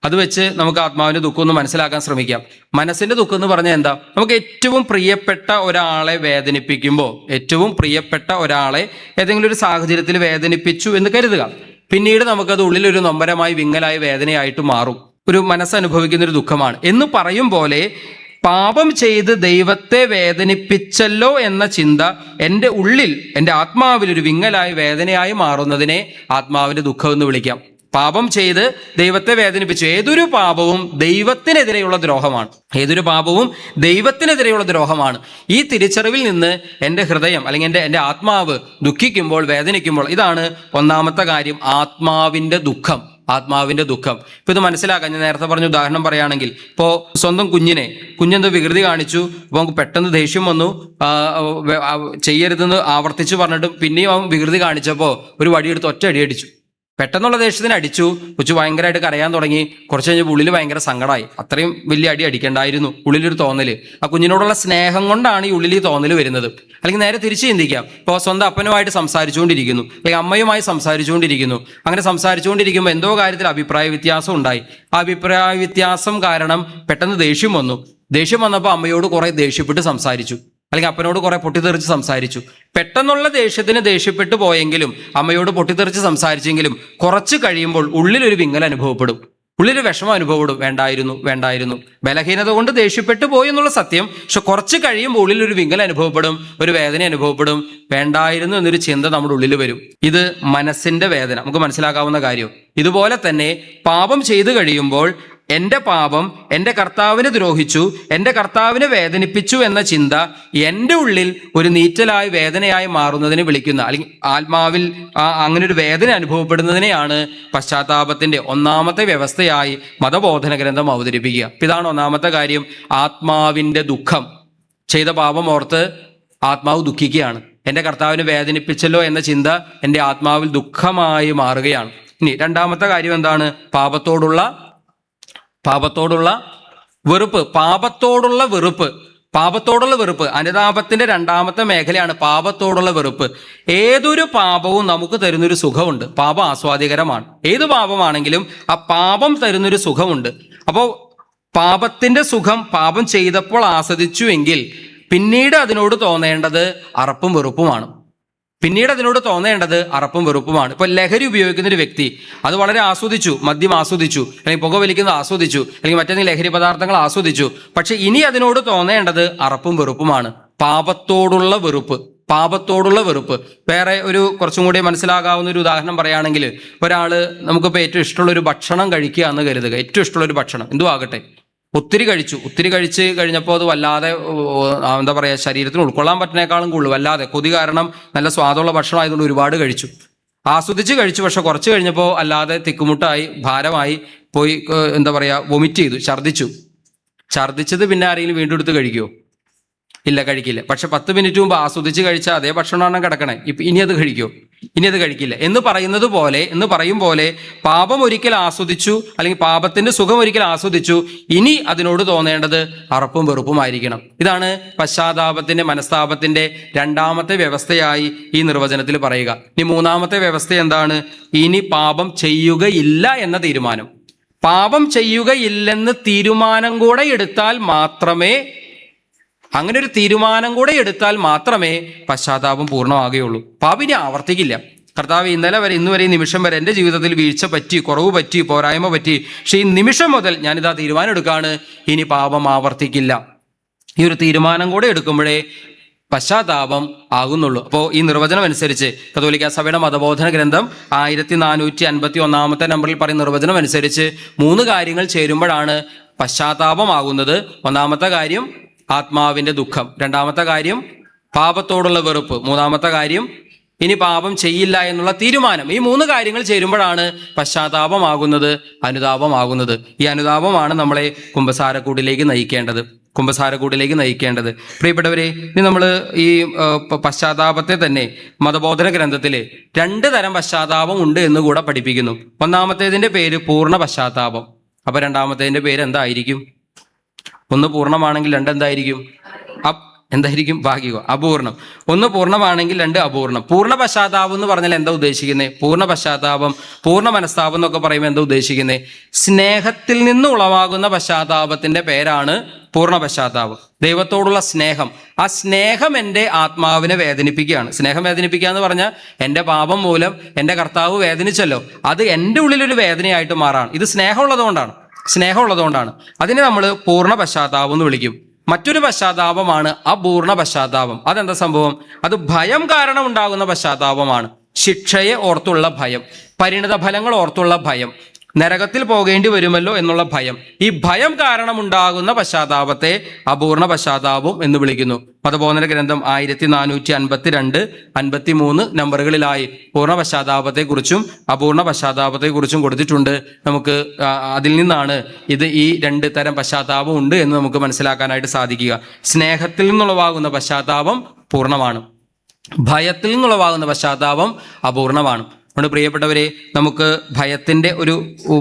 അത് വെച്ച് നമുക്ക് ആത്മാവിൻ്റെ ദുഃഖം ഒന്ന് മനസ്സിലാക്കാൻ ശ്രമിക്കാം. മനസ്സിൻ്റെ ദുഃഖം എന്ന് പറഞ്ഞാൽ എന്താ? നമുക്ക് ഏറ്റവും പ്രിയപ്പെട്ട ഒരാളെ വേദനിപ്പിക്കുമ്പോൾ, ഏറ്റവും പ്രിയപ്പെട്ട ഒരാളെ ഏതെങ്കിലും ഒരു സാഹചര്യത്തിൽ വേദനിപ്പിച്ചു എന്ന് കരുതുക. പിന്നീട് നമുക്കത് ഉള്ളിലൊരു നൊമ്പരമായി വിങ്ങലായി വേദനയായിട്ട് മാറും. ഒരു മനസ്സനുഭവിക്കുന്നൊരു ദുഃഖമാണ് എന്ന് പറയും പോലെ പാപം ചെയ്ത് ദൈവത്തെ വേദനിപ്പിച്ചല്ലോ എന്ന ചിന്ത എൻ്റെ ഉള്ളിൽ, എൻ്റെ ആത്മാവിൽ ഒരു വിങ്ങലായി വേദനയായി മാറുന്നതിനെ ആത്മാവിൻ്റെ ദുഃഖം എന്ന് വിളിക്കാം. പാപം ചെയ്ത് ദൈവത്തെ വേദനിപ്പിച്ചു. ഏതൊരു പാപവും ദൈവത്തിനെതിരെയുള്ള ദ്രോഹമാണ്. ഏതൊരു പാപവും ദൈവത്തിനെതിരെയുള്ള ദ്രോഹമാണ്. ഈ തിരിച്ചറിവിൽ നിന്ന് എൻ്റെ ഹൃദയം അല്ലെങ്കിൽ എൻ്റെ ആത്മാവ് ദുഃഖിക്കുമ്പോൾ, വേദനിക്കുമ്പോൾ, ഇതാണ് ഒന്നാമത്തെ കാര്യം, ആത്മാവിൻ്റെ ദുഃഖം. ആത്മാവിൻ്റെ ദുഃഖം. ഇപ്പോൾ ഇത് മനസ്സിലാക്കാൻ ഞാൻ നേരത്തെ പറഞ്ഞ ഉദാഹരണം പറയുകയാണെങ്കിൽ, ഇപ്പോൾ സ്വന്തം കുഞ്ഞെന്തോ വികൃതി കാണിച്ചു, അപ്പോൾ നമുക്ക് പെട്ടെന്ന് ദേഷ്യം വന്നു, ചെയ്യരുതെന്ന് ആവർത്തിച്ച് പറഞ്ഞിട്ട് പിന്നെയും അവൻ വികൃതി കാണിച്ചപ്പോൾ ഒരു വടിയെടുത്ത് ഒറ്റ അടി അടിച്ചു. പെട്ടെന്നുള്ള ദേഷ്യത്തിന് അടിച്ചു. കൊച്ചു ഭയങ്കരമായിട്ട് കരയാൻ തുടങ്ങി. കുറച്ച് കഴിഞ്ഞപ്പോൾ ഉള്ളിൽ ഭയങ്കര സങ്കടമായി. അത്രയും വലിയ അടി അടിക്കണ്ടായിരുന്നു. ഉള്ളിലൊരു തോന്നല്, ആ കുഞ്ഞിനോടുള്ള സ്നേഹം കൊണ്ടാണ് ഈ ഉള്ളിൽ ഈ തോന്നൽ വരുന്നത്. അല്ലെങ്കിൽ നേരെ തിരിച്ച് ചിന്തിക്കാം. ഇപ്പോൾ സ്വന്തം അപ്പനുമായിട്ട് സംസാരിച്ചുകൊണ്ടിരിക്കുന്നു, അല്ലെങ്കിൽ അമ്മയുമായി സംസാരിച്ചുകൊണ്ടിരിക്കുന്നു. അങ്ങനെ സംസാരിച്ചുകൊണ്ടിരിക്കുമ്പോൾ എന്തോ കാര്യത്തിൽ അഭിപ്രായ വ്യത്യാസം ഉണ്ടായി. ആ അഭിപ്രായ വ്യത്യാസം കാരണം പെട്ടെന്ന് ദേഷ്യം വന്നു. ദേഷ്യം വന്നപ്പോൾ അമ്മയോട് കുറെ ദേഷ്യപ്പെട്ട് സംസാരിച്ചു, അല്ലെങ്കിൽ അപ്പനോട് കുറെ പൊട്ടിത്തെറിച്ച് സംസാരിച്ചു. പെട്ടെന്നുള്ള ദേഷ്യത്തിന് ദേഷ്യപ്പെട്ടു പോയെങ്കിലും, അമ്മയോട് പൊട്ടിത്തെറിച്ച് സംസാരിച്ചെങ്കിലും കുറച്ച് കഴിയുമ്പോൾ ഉള്ളിലൊരു വിങ്ങൽ അനുഭവപ്പെടും, ഉള്ളിലൊരു വിഷമം അനുഭവപ്പെടും. വേണ്ടായിരുന്നു ബലഹീനത കൊണ്ട് ദേഷ്യപ്പെട്ടു പോയി എന്നുള്ള സത്യം. പക്ഷെ കുറച്ച് കഴിയുമ്പോൾ ഉള്ളിലൊരു വിങ്ങൽ അനുഭവപ്പെടും, ഒരു വേദന അനുഭവപ്പെടും. വേണ്ടായിരുന്നു എന്നൊരു ചിന്ത നമ്മുടെ ഉള്ളിൽ വരും. ഇത് മനസ്സിന്റെ വേദന, നമുക്ക് മനസ്സിലാക്കാവുന്ന കാര്യം. ഇതുപോലെ തന്നെ പാപം ചെയ്തു കഴിയുമ്പോൾ എൻ്റെ പാപം എൻ്റെ കർത്താവിനെ ദ്രോഹിച്ചു, എൻ്റെ കർത്താവിനെ വേദനിപ്പിച്ചു എന്ന ചിന്ത എൻ്റെ ഉള്ളിൽ ഒരു നീറ്റലായി വേദനയായി മാറുന്നതിനെ വിളിക്കുന്ന, അല്ലെങ്കിൽ ആത്മാവിൽ അങ്ങനെ ഒരു വേദന അനുഭവപ്പെടുന്നതിനെയാണ് പശ്ചാത്താപത്തിൻ്റെ ഒന്നാമത്തെ വ്യവസ്ഥയായി മതബോധന ഗ്രന്ഥം അവതരിപ്പിക്കുക. ഇതാണ് ഒന്നാമത്തെ കാര്യം, ആത്മാവിൻ്റെ ദുഃഖം. ചെയ്ത പാപം ഓർത്ത് ആത്മാവ് ദുഃഖിക്കുകയാണ്. എൻ്റെ കർത്താവിനെ വേദനിപ്പിച്ചല്ലോ എന്ന ചിന്ത എൻ്റെ ആത്മാവിൽ ദുഃഖമായി മാറുകയാണ്. ഇനി രണ്ടാമത്തെ കാര്യം എന്താണ്? പാപത്തോടുള്ള വെറുപ്പ്. പാപത്തോടുള്ള വെറുപ്പ് അനുതാപത്തിന്റെ രണ്ടാമത്തെ മേഖലയാണ് പാപത്തോടുള്ള വെറുപ്പ്. ഏതൊരു പാപവും നമുക്ക് തരുന്നൊരു സുഖമുണ്ട്. പാപം ആസ്വാദ്യകരമാണ്. ഏത് പാപമാണെങ്കിലും ആ പാപം തരുന്നൊരു സുഖമുണ്ട്. അപ്പോൾ പാപത്തിന്റെ സുഖം പാപം ചെയ്തപ്പോൾ ആസ്വദിച്ചു എങ്കിൽ പിന്നീട് അതിനോട് തോന്നേണ്ടത് അറപ്പും വെറുപ്പുമാണ്. ഇപ്പൊ ലഹരി ഉപയോഗിക്കുന്ന ഒരു വ്യക്തി അത് വളരെ ആസ്വദിച്ചു, മദ്യം ആസ്വദിച്ചു, അല്ലെങ്കിൽ പുക വലിക്കുന്നത് ആസ്വദിച്ചു, അല്ലെങ്കിൽ മറ്റേതെങ്കിലും ലഹരി പദാർത്ഥങ്ങൾ ആസ്വദിച്ചു. പക്ഷെ ഇനി അതിനോട് തോന്നേണ്ടത് അറപ്പും വെറുപ്പുമാണ്. പാപത്തോടുള്ള വെറുപ്പ്. വേറെ ഒരു കുറച്ചും കൂടി മനസ്സിലാകാവുന്ന ഒരു ഉദാഹരണം പറയുകയാണെങ്കിൽ, ഒരാള് നമുക്കിപ്പോൾ ഏറ്റവും ഇഷ്ടമുള്ള ഒരു ഭക്ഷണം കഴിക്കുക എന്ന് കരുതുക. ഏറ്റവും ഇഷ്ടമുള്ള ഒരു ഭക്ഷണം എന്തു ആകട്ടെ, ഒത്തിരി കഴിച്ച് കഴിഞ്ഞപ്പോൾ അത് വല്ലാതെ എന്താ പറയുക, ശരീരത്തിന് ഉൾക്കൊള്ളാൻ പറ്റുന്നേക്കാളും കൂടുതൽ വല്ലാതെ കൊതി കാരണം നല്ല സ്വാദുള്ള ഭക്ഷണം ആയതുകൊണ്ട് ഒരുപാട് ആസ്വദിച്ച് കഴിച്ചു. പക്ഷെ കുറച്ച് കഴിഞ്ഞപ്പോൾ അല്ലാതെ തിക്കുമുട്ടായി, ഭാരമായി പോയി, എന്താ പറയുക, വൊമിറ്റ് ചെയ്തു, ഛർദ്ദിച്ചത് പിന്നെ ആരെങ്കിലും വീണ്ടും എടുത്ത് കഴിക്കുമോ? ഇല്ല, കഴിക്കില്ല. പക്ഷെ 10 മിനിറ്റ് മുമ്പ് ആസ്വദിച്ച് കഴിച്ച അതേ ഭക്ഷണമാണ് കിടക്കണേ. ഇനി അത് കഴിക്കോ? ഇനി അത് കഴിക്കില്ല എന്ന് പറയും പോലെ പാപം ഒരിക്കൽ ആസ്വദിച്ചു, അല്ലെങ്കിൽ പാപത്തിന്റെ സുഖം ഒരിക്കൽ ആസ്വദിച്ചു, ഇനി അതിനോട് തോന്നേണ്ടത് അറപ്പും വെറുപ്പുമായിരിക്കണം. ഇതാണ് പശ്ചാത്താപത്തിന്റെ, മനസ്താപത്തിന്റെ രണ്ടാമത്തെ വ്യവസ്ഥയായി ഈ നിർവചനത്തിൽ പറയുക. ഇനി മൂന്നാമത്തെ വ്യവസ്ഥ എന്താണ്? ഇനി പാപം ചെയ്യുകയില്ല എന്ന തീരുമാനം. പാപം ചെയ്യുകയില്ലെന്ന് തീരുമാനം കൂടെ എടുത്താൽ മാത്രമേ, അങ്ങനെ ഒരു തീരുമാനം കൂടെ എടുത്താൽ മാത്രമേ പശ്ചാത്താപം പൂർണ്ണമാകുകയുള്ളൂ. പാപം ഇനി ആവർത്തിക്കില്ല. കർത്താവ് ഇന്നലെ വരെ, ഇന്ന് വരെ, ഈ നിമിഷം വരെ എൻ്റെ ജീവിതത്തിൽ വീഴ്ച പറ്റി, കുറവ് പറ്റി, പോരായ്മ പറ്റി, പക്ഷേ ഈ നിമിഷം മുതൽ ഞാനിതാ തീരുമാനം എടുക്കുകയാണ്, ഇനി പാപം ആവർത്തിക്കില്ല. ഈ ഒരു തീരുമാനം കൂടെ എടുക്കുമ്പോഴേ പശ്ചാത്താപം ആകുന്നുള്ളൂ. അപ്പോൾ ഈ നിർവചനം അനുസരിച്ച് കത്തോലിക്ക സഭയുടെ മതബോധന ഗ്രന്ഥം 1451 നമ്പറിൽ പറയുന്ന നിർവചനം അനുസരിച്ച് 3 കാര്യങ്ങൾ ചേരുമ്പോഴാണ് പശ്ചാത്താപമാകുന്നത്. ഒന്നാമത്തെ കാര്യം ആത്മാവിന്റെ ദുഃഖം, രണ്ടാമത്തെ കാര്യം പാപത്തോടുള്ള വെറുപ്പ്, മൂന്നാമത്തെ കാര്യം ഇനി പാപം ചെയ്യില്ല എന്നുള്ള തീരുമാനം. ഈ 3 കാര്യങ്ങൾ ചേരുമ്പോഴാണ് പശ്ചാത്താപമാകുന്നത്, അനുതാപമാകുന്നത്. ഈ അനുതാപമാണ് നമ്മളെ കുമ്പസാരക്കൂടിലേക്ക് നയിക്കേണ്ടത്. പ്രിയപ്പെട്ടവരെ, ഇനി നമ്മൾ ഈ പശ്ചാത്താപത്തെ തന്നെ മതബോധന ഗ്രന്ഥത്തിൽ 2 തരം പശ്ചാത്താപം ഉണ്ട് എന്ന് കൂടെ പഠിപ്പിക്കുന്നു. ഒന്നാമത്തേതിന്റെ പേര് പൂർണ്ണ പശ്ചാത്താപം. അപ്പൊ രണ്ടാമത്തേതിന്റെ പേര് എന്തായിരിക്കും? 1 പൂർണ്ണമാണെങ്കിൽ 2 എന്തായിരിക്കും? ഭാഗികം, അപൂർണം. 1 പൂർണ്ണമാണെങ്കിൽ 2 അപൂർണം. പൂർണ്ണ പശ്ചാത്താപം എന്ന് പറഞ്ഞാൽ എന്താ ഉദ്ദേശിക്കുന്നത്? പൂർണ്ണ പശ്ചാത്താപം, പൂർണ്ണ മനസ്താപം എന്നൊക്കെ പറയുമ്പോൾ എന്താ ഉദ്ദേശിക്കുന്നത്? സ്നേഹത്തിൽ നിന്ന് ഉളവാകുന്ന പശ്ചാത്താപത്തിന്റെ പേരാണ് പൂർണ്ണ പശ്ചാത്താപം. ദൈവത്തോടുള്ള സ്നേഹം, ആ സ്നേഹം എൻ്റെ ആത്മാവിനെ വേദനിപ്പിക്കുകയാണ്. സ്നേഹം വേദനിപ്പിക്കുക എന്ന് പറഞ്ഞാൽ എൻ്റെ പാപം മൂലം എൻ്റെ കർത്താവ് വേദനിച്ചല്ലോ, അത് എൻ്റെ ഉള്ളിലൊരു വേദനയായിട്ട് മാറാണ്. ഇത് സ്നേഹമുള്ളതുകൊണ്ടാണ്. അതിനെ നമ്മൾ പൂർണ്ണ പശ്ചാത്താപം എന്ന് വിളിക്കും. മറ്റൊരു പശ്ചാത്താപമാണ് അപൂർണ പശ്ചാത്താപം. അതെന്താ സംഭവം? അത് ഭയം കാരണം ഉണ്ടാകുന്ന പശ്ചാത്താപമാണ്. ശിക്ഷയെ ഓർത്തുള്ള ഭയം, പരിണിത ഫലങ്ങൾ ഓർത്തുള്ള ഭയം, നരകത്തിൽ പോകേണ്ടി വരുമല്ലോ എന്നുള്ള ഭയം. ഈ ഭയം കാരണം ഉണ്ടാകുന്ന പശ്ചാത്താപത്തെ അപൂർണ പശ്ചാത്താപം എന്ന് വിളിക്കുന്നു. മതബോധന ഗ്രന്ഥം 1452, 53 നമ്പറുകളിലായി പൂർണ്ണ പശ്ചാത്താപത്തെക്കുറിച്ചും അപൂർണ പശ്ചാത്താപത്തെക്കുറിച്ചും കൊടുത്തിട്ടുണ്ട്. നമുക്ക് അതിൽ നിന്നാണ് ഈ 2 തരം പശ്ചാത്താപം ഉണ്ട് എന്ന് നമുക്ക് മനസ്സിലാക്കാനായിട്ട് സാധിക്കുക. സ്നേഹത്തിൽ നിന്നുളവാകുന്ന പശ്ചാത്താപം പൂർണ്ണമാണ്, ഭയത്തിൽ നിന്നുളവാകുന്ന പശ്ചാത്താപം അപൂർണമാണ്. അതുകൊണ്ട് പ്രിയപ്പെട്ടവരെ, നമുക്ക് ഭയത്തിൻ്റെ ഒരു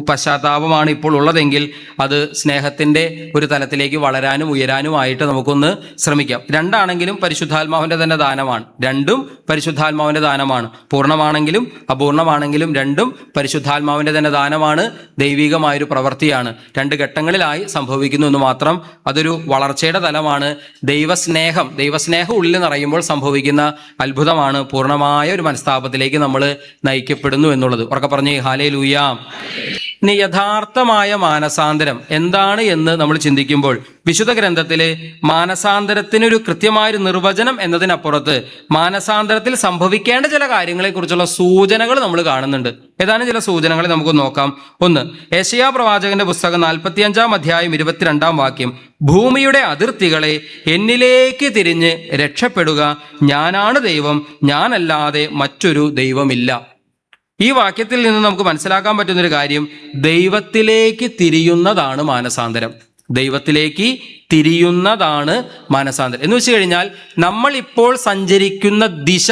പശ്ചാത്താപമാണ് ഇപ്പോൾ ഉള്ളതെങ്കിൽ അത് സ്നേഹത്തിൻ്റെ ഒരു തലത്തിലേക്ക് വളരാനും ഉയരാനുമായിട്ട് നമുക്കൊന്ന് ശ്രമിക്കാം. 2 ആണെങ്കിലും പരിശുദ്ധാത്മാവിൻ്റെ തന്നെ ദാനമാണ്. 2ഉം പരിശുദ്ധാത്മാവിൻ്റെ ദാനമാണ്. പൂർണ്ണമാണെങ്കിലും അപൂർണമാണെങ്കിലും 2ഉം പരിശുദ്ധാത്മാവിൻ്റെ തന്നെ ദാനമാണ്, ദൈവികമായൊരു പ്രവൃത്തിയാണ്. 2 ഘട്ടങ്ങളിലായി സംഭവിക്കുന്നു എന്ന് മാത്രം. അതൊരു വളർച്ചയുടെ തലമാണ്. ദൈവസ്നേഹം ഉള്ളിൽ നിറയുമ്പോൾ സംഭവിക്കുന്ന അത്ഭുതമാണ് പൂർണ്ണമായ ഒരു മനസ്താപത്തിലേക്ക് നമ്മൾ നയിക്കപ്പെടുന്നു എന്നുള്ളത്. ഉറക്കെ പറഞ്ഞേ ഹല്ലേലൂയ. ഇനി യഥാർത്ഥമായ മാനസാന്തരം എന്താണ് എന്ന് നമ്മൾ ചിന്തിക്കുമ്പോൾ വിശുദ്ധ ഗ്രന്ഥത്തിലെ മാനസാന്തരത്തിനൊരു കൃത്യമായൊരു നിർവചനം എന്നതിനപ്പുറത്ത് മാനസാന്തരത്തിൽ സംഭവിക്കേണ്ട ചില കാര്യങ്ങളെക്കുറിച്ചുള്ള സൂചനകൾ നമ്മൾ കാണുന്നുണ്ട്. ഏതാനും ചില സൂചനകളെ നമുക്ക് നോക്കാം. 1, യെശയ്യാ പ്രവാചകന്റെ പുസ്തകം 45 അധ്യായം 22 വാക്യം, ഭൂമിയുടെ അതിർത്തികളെ എന്നിലേക്ക് തിരിഞ്ഞ് രക്ഷപ്പെടുക, ഞാനാണ് ദൈവം, ഞാനല്ലാതെ മറ്റൊരു ദൈവമില്ല. ഈ വാക്യത്തിൽ നിന്ന് നമുക്ക് മനസ്സിലാക്കാൻ പറ്റുന്നൊരു കാര്യം, ദൈവത്തിലേക്ക് തിരിയുന്നതാണ് മാനസാന്തരം. എന്ന് വെച്ച് കഴിഞ്ഞാൽ നമ്മൾ ഇപ്പോൾ സഞ്ചരിക്കുന്ന ദിശ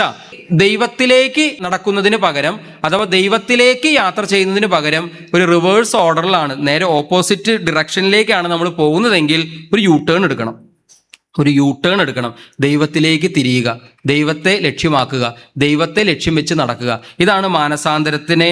ദൈവത്തിലേക്ക് നടക്കുന്നതിന് പകരം, അഥവാ ദൈവത്തിലേക്ക് യാത്ര ചെയ്യുന്നതിന് പകരം ഒരു റിവേഴ്സ് ഓർഡറിലാണ്, നേരെ ഓപ്പോസിറ്റ് ഡിറക്ഷനിലേക്കാണ് നമ്മൾ പോകുന്നതെങ്കിൽ ഒരു യു ടേൺ എടുക്കണം. ദൈവത്തിലേക്ക് തിരിയുക, ദൈവത്തെ ലക്ഷ്യമാക്കുക, ദൈവത്തെ ലക്ഷ്യം വെച്ച് നടക്കുക. ഇതാണ് മാനസാന്തരത്തിനെ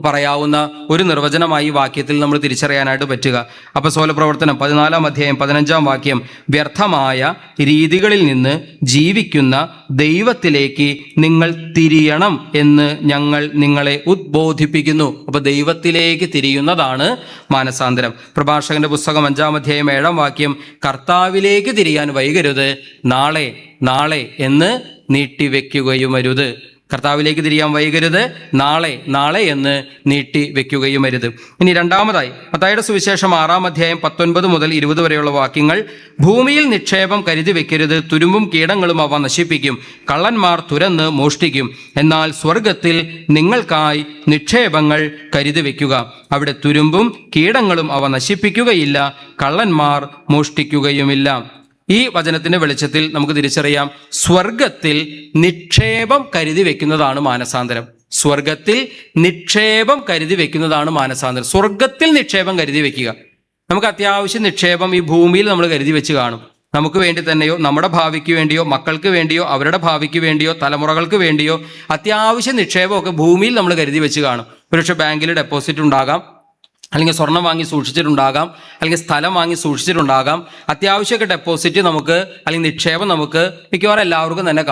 പറയാവുന്ന ഒരു നിർവചനമായി ഈ വാക്യത്തിൽ നമ്മൾ തിരിച്ചറിയാനായിട്ട് പറ്റുക. അപ്പോസ്തല പ്രവർത്തനം 14 അധ്യായം 15 വാക്യം, വ്യർത്ഥമായ രീതികളിൽ നിന്ന് ജീവിക്കുന്ന ദൈവത്തിലേക്ക് നിങ്ങൾ തിരിയണം എന്ന് ഞങ്ങൾ നിങ്ങളെ ഉദ്ബോധിപ്പിക്കുന്നു. അപ്പോൾ ദൈവത്തിലേക്ക് തിരിയുന്നതാണ് മാനസാന്തരം. പ്രഭാഷകന്റെ പുസ്തകം 5 അധ്യായം 7 വാക്യം, കർത്താവിലേക്ക് തിരിയാൻ വൈകരുത്, നാളെ എന്ന് നീട്ടിവെക്കുകയുമരുത്. കർത്താവിലേക്ക് തിരിയാൻ വൈകരുത്, നാളെ എന്ന് നീട്ടിവെക്കുകയുമരുത്. ഇനി രണ്ടാമതായി മത്തായിയുടെ സുവിശേഷം 6 അധ്യായം 19 മുതൽ 20 വരെയുള്ള വാക്യങ്ങൾ, ഭൂമിയിൽ നിക്ഷേപം കരുതി വെക്കരുത്, തുരുമ്പും കീടങ്ങളും അവ നശിപ്പിക്കും, കള്ളന്മാർ തുരന്ന് മോഷ്ടിക്കും, എന്നാൽ സ്വർഗത്തിൽ നിങ്ങൾക്കായി നിക്ഷേപങ്ങൾ കരുതി വെക്കുക, അവിടെ തുരുമ്പും കീടങ്ങളും അവ നശിപ്പിക്കുകയില്ല, കള്ളന്മാർ മോഷ്ടിക്കുകയുമില്ല. ഈ വചനത്തിന്റെ വെളിച്ചത്തിൽ നമുക്ക് തിരിച്ചറിയാം, സ്വർഗത്തിൽ നിക്ഷേപം കരുതി വെക്കുന്നതാണ് മാനസാന്തരം. സ്വർഗത്തിൽ നിക്ഷേപം കരുതി വെക്കുന്നതാണ് മാനസാന്തരം. സ്വർഗത്തിൽ നിക്ഷേപം കരുതി വെക്കുക. നമുക്ക് അത്യാവശ്യം നിക്ഷേപം ഈ ഭൂമിയിൽ നമ്മൾ കരുതി വെച്ച് കാണും. നമുക്ക് വേണ്ടി തന്നെയോ, നമ്മുടെ ഭാവിക്ക് വേണ്ടിയോ, മക്കൾക്ക് വേണ്ടിയോ, അവരുടെ ഭാവിക്ക് വേണ്ടിയോ, തലമുറകൾക്ക് വേണ്ടിയോ അത്യാവശ്യം നിക്ഷേപമൊക്കെ ഭൂമിയിൽ നമ്മൾ കരുതി വെച്ച് കാണും. ഒരുപക്ഷെ ബാങ്കിൽ ഡെപ്പോസിറ്റ് ഉണ്ടാകാം, അല്ലെങ്കിൽ സ്വർണം വാങ്ങി സൂക്ഷിച്ചിട്ടുണ്ടാകാം, അല്ലെങ്കിൽ സ്ഥലം വാങ്ങി സൂക്ഷിച്ചിട്ടുണ്ടാകാം. അത്യാവശ്യമൊക്കെ ഡെപ്പോസിറ്റ് നമുക്ക്, അല്ലെങ്കിൽ നിക്ഷേപം നമുക്ക് മിക്കവാറും എല്ലാവർക്കും തന്നെ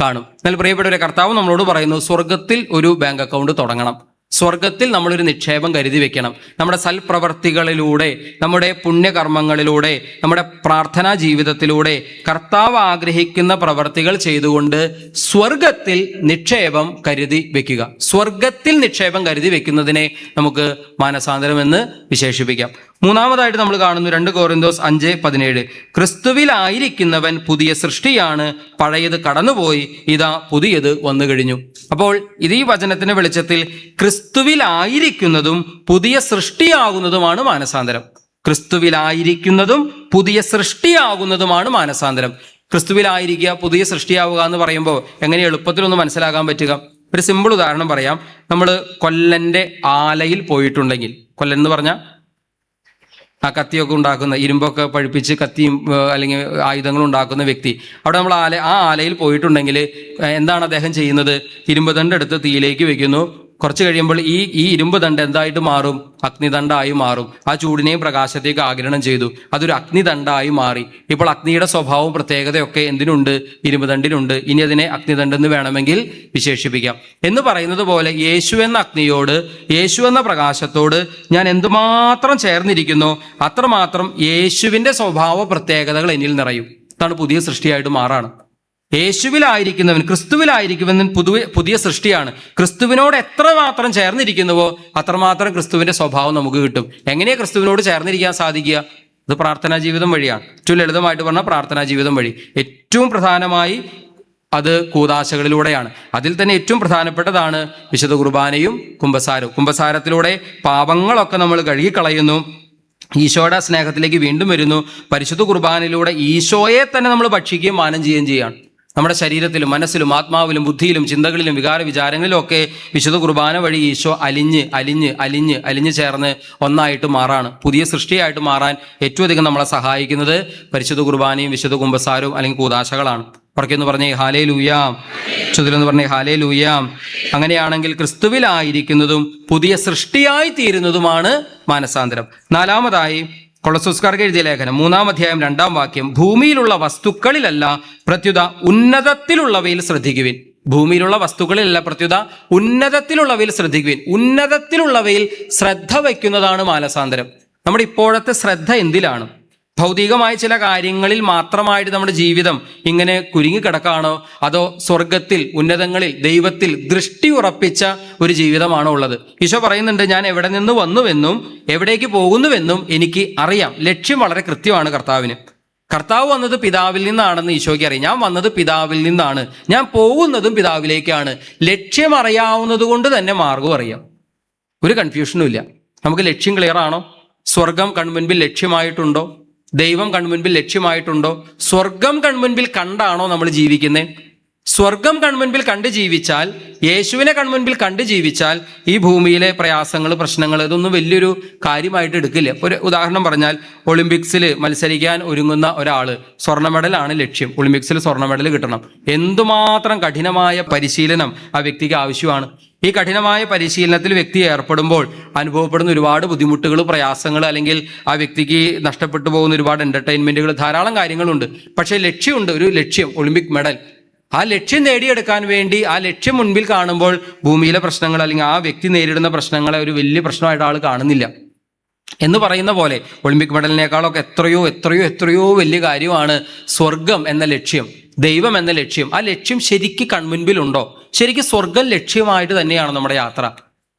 കാണും. എന്നാൽ പ്രിയപ്പെട്ടവരെ, കർത്താവ് നമ്മളോട് പറയുന്നു, സ്വർഗത്തിൽ ഒരു ബാങ്ക് അക്കൗണ്ട് തുടങ്ങണം. സ്വർഗത്തിൽ നമ്മളൊരു നിക്ഷേപം കരുതി വെക്കണം. നമ്മുടെ സൽപ്രവർത്തികളിലൂടെ, നമ്മുടെ പുണ്യകർമ്മങ്ങളിലൂടെ, നമ്മുടെ പ്രാർത്ഥനാ ജീവിതത്തിലൂടെ കർത്താവ് ആഗ്രഹിക്കുന്ന പ്രവർത്തികൾ ചെയ്തുകൊണ്ട് സ്വർഗത്തിൽ നിക്ഷേപം കരുതി വെക്കുക. സ്വർഗത്തിൽ നിക്ഷേപം കരുതി വെക്കുന്നതിനെ നമുക്ക് മാനസാന്തരം എന്ന് വിശേഷിപ്പിക്കാം. മൂന്നാമതായിട്ട് നമ്മൾ കാണുന്നു 2 കൊരിന്തോസ് 5:17, ക്രിസ്തുവിലായിരിക്കുന്നവൻ പുതിയ സൃഷ്ടിയാണ്, പഴയത് കടന്നുപോയി, ഇതാ പുതിയത് വന്നു കഴിഞ്ഞു. അപ്പോൾ ഇത് ഈ വചനത്തിന്റെ വെളിച്ചത്തിൽ ക്രിസ്തുവിലായിരിക്കുന്നതും പുതിയ സൃഷ്ടിയാകുന്നതുമാണ് മാനസാന്തരം. ക്രിസ്തുവിലായിരിക്കുന്നതും പുതിയ സൃഷ്ടിയാകുന്നതുമാണ് മാനസാന്തരം. ക്രിസ്തുവിലായിരിക്കുക, പുതിയ സൃഷ്ടിയാവുക എന്ന് പറയുമ്പോൾ എങ്ങനെ എളുപ്പത്തിലൊന്ന് മനസ്സിലാക്കാൻ പറ്റുക? ഒരു സിമ്പിൾ ഉദാഹരണം പറയാം. നമ്മൾ കൊല്ലന്റെ ആലയിൽ പോയിട്ടുണ്ടെങ്കിൽ, കൊല്ലൻ എന്ന് പറഞ്ഞാൽ ആ കത്തിയൊക്കെ ഉണ്ടാക്കുന്ന, ഇരുമ്പൊക്കെ പഴുപ്പിച്ച് കത്തിയും അല്ലെങ്കിൽ ആയുധങ്ങൾ ഉണ്ടാക്കുന്ന വ്യക്തി, അവിടെ നമ്മൾ ആ ആലയിൽ പോയിട്ടുണ്ടെങ്കിൽ എന്താണ് അദ്ദേഹം ചെയ്യുന്നത്? ഇരുമ്പ് ദണ്ഡ് എടുത്ത് തീയിലേക്ക് വെക്കുന്നു. കുറച്ച് കഴിയുമ്പോൾ ഈ ഇരുമ്പ് ദണ്ഡ് എന്തായിട്ട് മാറും? അഗ്നിദണ്ഡായി മാറും. ആ ചൂടിനെയും പ്രകാശത്തേക്ക് ആഗിരണം ചെയ്തു, അതൊരു അഗ്നിദണ്ഡായി മാറി. ഇപ്പോൾ അഗ്നിയുടെ സ്വഭാവവും പ്രത്യേകതയൊക്കെ എന്തിനുണ്ട്? ഇരുമ്പ് ദണ്ഡിനുണ്ട്. ഇനി അതിനെ അഗ്നിദണ്ഡെന്ന് വേണമെങ്കിൽ വിശേഷിപ്പിക്കാം. എന്ന് പറയുന്നത് പോലെ യേശു എന്ന അഗ്നിയോട്, യേശു എന്ന പ്രകാശത്തോട് ഞാൻ എന്തുമാത്രം ചേർന്നിരിക്കുന്നോ അത്രമാത്രം യേശുവിൻ്റെ സ്വഭാവ പ്രത്യേകതകൾ എന്നിൽ നിറയും. അതാണ് പുതിയ സൃഷ്ടിയായിട്ട് മാറാണ്. യേശുവിലായിരിക്കുന്നവൻ, ക്രിസ്തുവിലായിരിക്കുന്നവൻ പുതിയ സൃഷ്ടിയാണ്. ക്രിസ്തുവിനോട് എത്രമാത്രം ചേർന്നിരിക്കുന്നുവോ അത്രമാത്രം ക്രിസ്തുവിന്റെ സ്വഭാവം നമുക്ക് കിട്ടും. എങ്ങനെയാണ് ക്രിസ്തുവിനോട് ചേർന്നിരിക്കാൻ സാധിക്കുക? അത് പ്രാർത്ഥനാ ജീവിതം വഴിയാണ്. ഏറ്റവും ലളിതമായിട്ട് പറഞ്ഞാൽ പ്രാർത്ഥനാ ജീവിതം വഴി. ഏറ്റവും പ്രധാനമായി അത് കൂദാശകളിലൂടെയാണ്. അതിൽ തന്നെ ഏറ്റവും പ്രധാനപ്പെട്ടതാണ് വിശുദ്ധ കുർബാനയും കുമ്പസാരവും. കുമ്പസാരത്തിലൂടെ പാപങ്ങളൊക്കെ നമ്മൾ കഴുകിക്കളയുന്നു, ഈശോയുടെ സ്നേഹത്തിലേക്ക് വീണ്ടും വരുന്നു. പരിശുദ്ധ കുർബാനയിലൂടെ ഈശോയെ തന്നെ നമ്മൾ ഭക്ഷിക്കുകയും മാനം ചെയ്യുകയും ചെയ്യുകയാണ്. നമ്മുടെ ശരീരത്തിലും മനസ്സിലും ആത്മാവിലും ബുദ്ധിയിലും ചിന്തകളിലും വിചാരങ്ങളിലും ഒക്കെ വിശുദ്ധ കുർബാന വഴി ഈശോ അലിഞ്ഞ് ചേർന്ന് ഒന്നായിട്ട് മാറാണ്. പുതിയ സൃഷ്ടിയായിട്ട് മാറാൻ ഏറ്റവും അധികം നമ്മളെ സഹായിക്കുന്നത് പരിശുദ്ധ കുർബാനയും വിശുദ്ധ കുമ്പസാരവും അല്ലെങ്കിൽ കൂദാശകളാണ്. പുറക്കെന്ന് പറഞ്ഞേ ഹല്ലേലൂയാ, ചുതിലെന്ന് പറഞ്ഞേ ഹല്ലേലൂയാ. അങ്ങനെയാണെങ്കിൽ ക്രിസ്തുവിലായിരിക്കുന്നതും പുതിയ സൃഷ്ടിയായി തീരുന്നതുമാണ് മാനസാന്തരം. നാലാമതായി കൊളോസ്യർക്കാർക്ക് എഴുതിയ ലേഖനം 3-ാം അധ്യായം 2-ാം വാക്യം, ഭൂമിയിലുള്ള വസ്തുക്കളിലല്ല പ്രത്യുത ഉന്നതത്തിലുള്ളവയിൽ ശ്രദ്ധിക്കുവിൻ. ഭൂമിയിലുള്ള വസ്തുക്കളിലല്ല പ്രത്യുത ഉന്നതത്തിലുള്ളവയിൽ ശ്രദ്ധിക്കുവിൻ. ഉന്നതത്തിലുള്ളവയിൽ ശ്രദ്ധ വയ്ക്കുന്നതാണ് മാനസാന്തരം. നമ്മുടെ ഇപ്പോഴത്തെ ശ്രദ്ധ എന്തിലാണ്? ഭൗതികമായ ചില കാര്യങ്ങളിൽ മാത്രമായിട്ട് നമ്മുടെ ജീവിതം ഇങ്ങനെ കുരുങ്ങിക്കിടക്കാണോ, അതോ സ്വർഗത്തിൽ, ഉന്നതങ്ങളിൽ, ദൈവത്തിൽ ദൃഷ്ടി ഉറപ്പിച്ച ഒരു ജീവിതമാണോ ഉള്ളത്? ഈശോ പറയുന്നുണ്ട്, ഞാൻ എവിടെ നിന്ന് വന്നുവെന്നും എവിടേക്ക് പോകുന്നുവെന്നും എനിക്ക് അറിയാം. ലക്ഷ്യം വളരെ കൃത്യമാണ് കർത്താവിന്. കർത്താവ് വന്നത് പിതാവിൽ നിന്നാണെന്ന് ഈശോയ്ക്ക് അറിയാം. ഞാൻ വന്നത് പിതാവിൽ നിന്നാണ്, ഞാൻ പോകുന്നതും പിതാവിലേക്കാണ്. ലക്ഷ്യം അറിയാവുന്നത് കൊണ്ട് തന്നെ മാർഗവും അറിയാം. ഒരു കൺഫ്യൂഷനും ഇല്ല. നമുക്ക് ലക്ഷ്യം ക്ലിയർ ആണോ? സ്വർഗം കൺമുൻപിൽ ലക്ഷ്യമായിട്ടുണ്ടോ? ദൈവം കൺമുൻപിൽ ലക്ഷ്യമായിട്ടുണ്ടോ? സ്വർഗം കൺമുൻപിൽ കണ്ടാണോ നമ്മൾ ജീവിക്കുന്നത്? സ്വർഗം കൺമുൻപിൽ കണ്ട് ജീവിച്ചാൽ, യേശുവിനെ കൺമുൻപിൽ കണ്ട് ജീവിച്ചാൽ ഈ ഭൂമിയിലെ പ്രയാസങ്ങൾ, പ്രശ്നങ്ങൾ ഇതൊന്നും വലിയൊരു കാര്യമായിട്ട് എടുക്കില്ല. ഒരു ഉദാഹരണം പറഞ്ഞാൽ, ഒളിമ്പിക്സിൽ മത്സരിക്കാൻ ഒരുങ്ങുന്ന ഒരാൾ, സ്വർണ്ണ മെഡലാണ് ലക്ഷ്യം, ഒളിമ്പിക്സിൽ സ്വർണ്ണ മെഡൽ കിട്ടണം. എന്തുമാത്രം കഠിനമായ പരിശീലനം ആ വ്യക്തിക്ക് ആവശ്യമാണ്. ഈ കഠിനമായ പരിശീലനത്തിൽ വ്യക്തി ഏർപ്പെടുമ്പോൾ അനുഭവപ്പെടുന്ന ഒരുപാട് ബുദ്ധിമുട്ടുകൾ, പ്രയാസങ്ങൾ, അല്ലെങ്കിൽ ആ വ്യക്തിക്ക് നഷ്ടപ്പെട്ടു പോകുന്ന ഒരുപാട് എൻ്റർടൈൻമെൻറ്റുകൾ, ധാരാളം കാര്യങ്ങളുണ്ട്. പക്ഷേ ലക്ഷ്യമുണ്ട്, ഒരു ലക്ഷ്യം, ഒളിമ്പിക് മെഡൽ. ആ ലക്ഷ്യം നേടിയെടുക്കാൻ വേണ്ടി, ആ ലക്ഷ്യം മുൻപിൽ കാണുമ്പോൾ ഭൂമിയിലെ പ്രശ്നങ്ങൾ അല്ലെങ്കിൽ ആ വ്യക്തി നേരിടുന്ന പ്രശ്നങ്ങളെ ഒരു വലിയ പ്രശ്നമായിട്ട് ആൾ കാണുന്നില്ല. എന്ന് പറയുന്ന പോലെ ഒളിമ്പിക് മെഡലിനേക്കാളൊക്കെ എത്രയോ വലിയ കാര്യമാണ് സ്വർഗം എന്ന ലക്ഷ്യം, ദൈവം എന്ന ലക്ഷ്യം. ആ ലക്ഷ്യം ശരിക്ക് കൺമുൻപിലുണ്ടോ? ശരിക്കും സ്വർഗം ലക്ഷ്യമായിട്ട് തന്നെയാണ് നമ്മുടെ യാത്ര.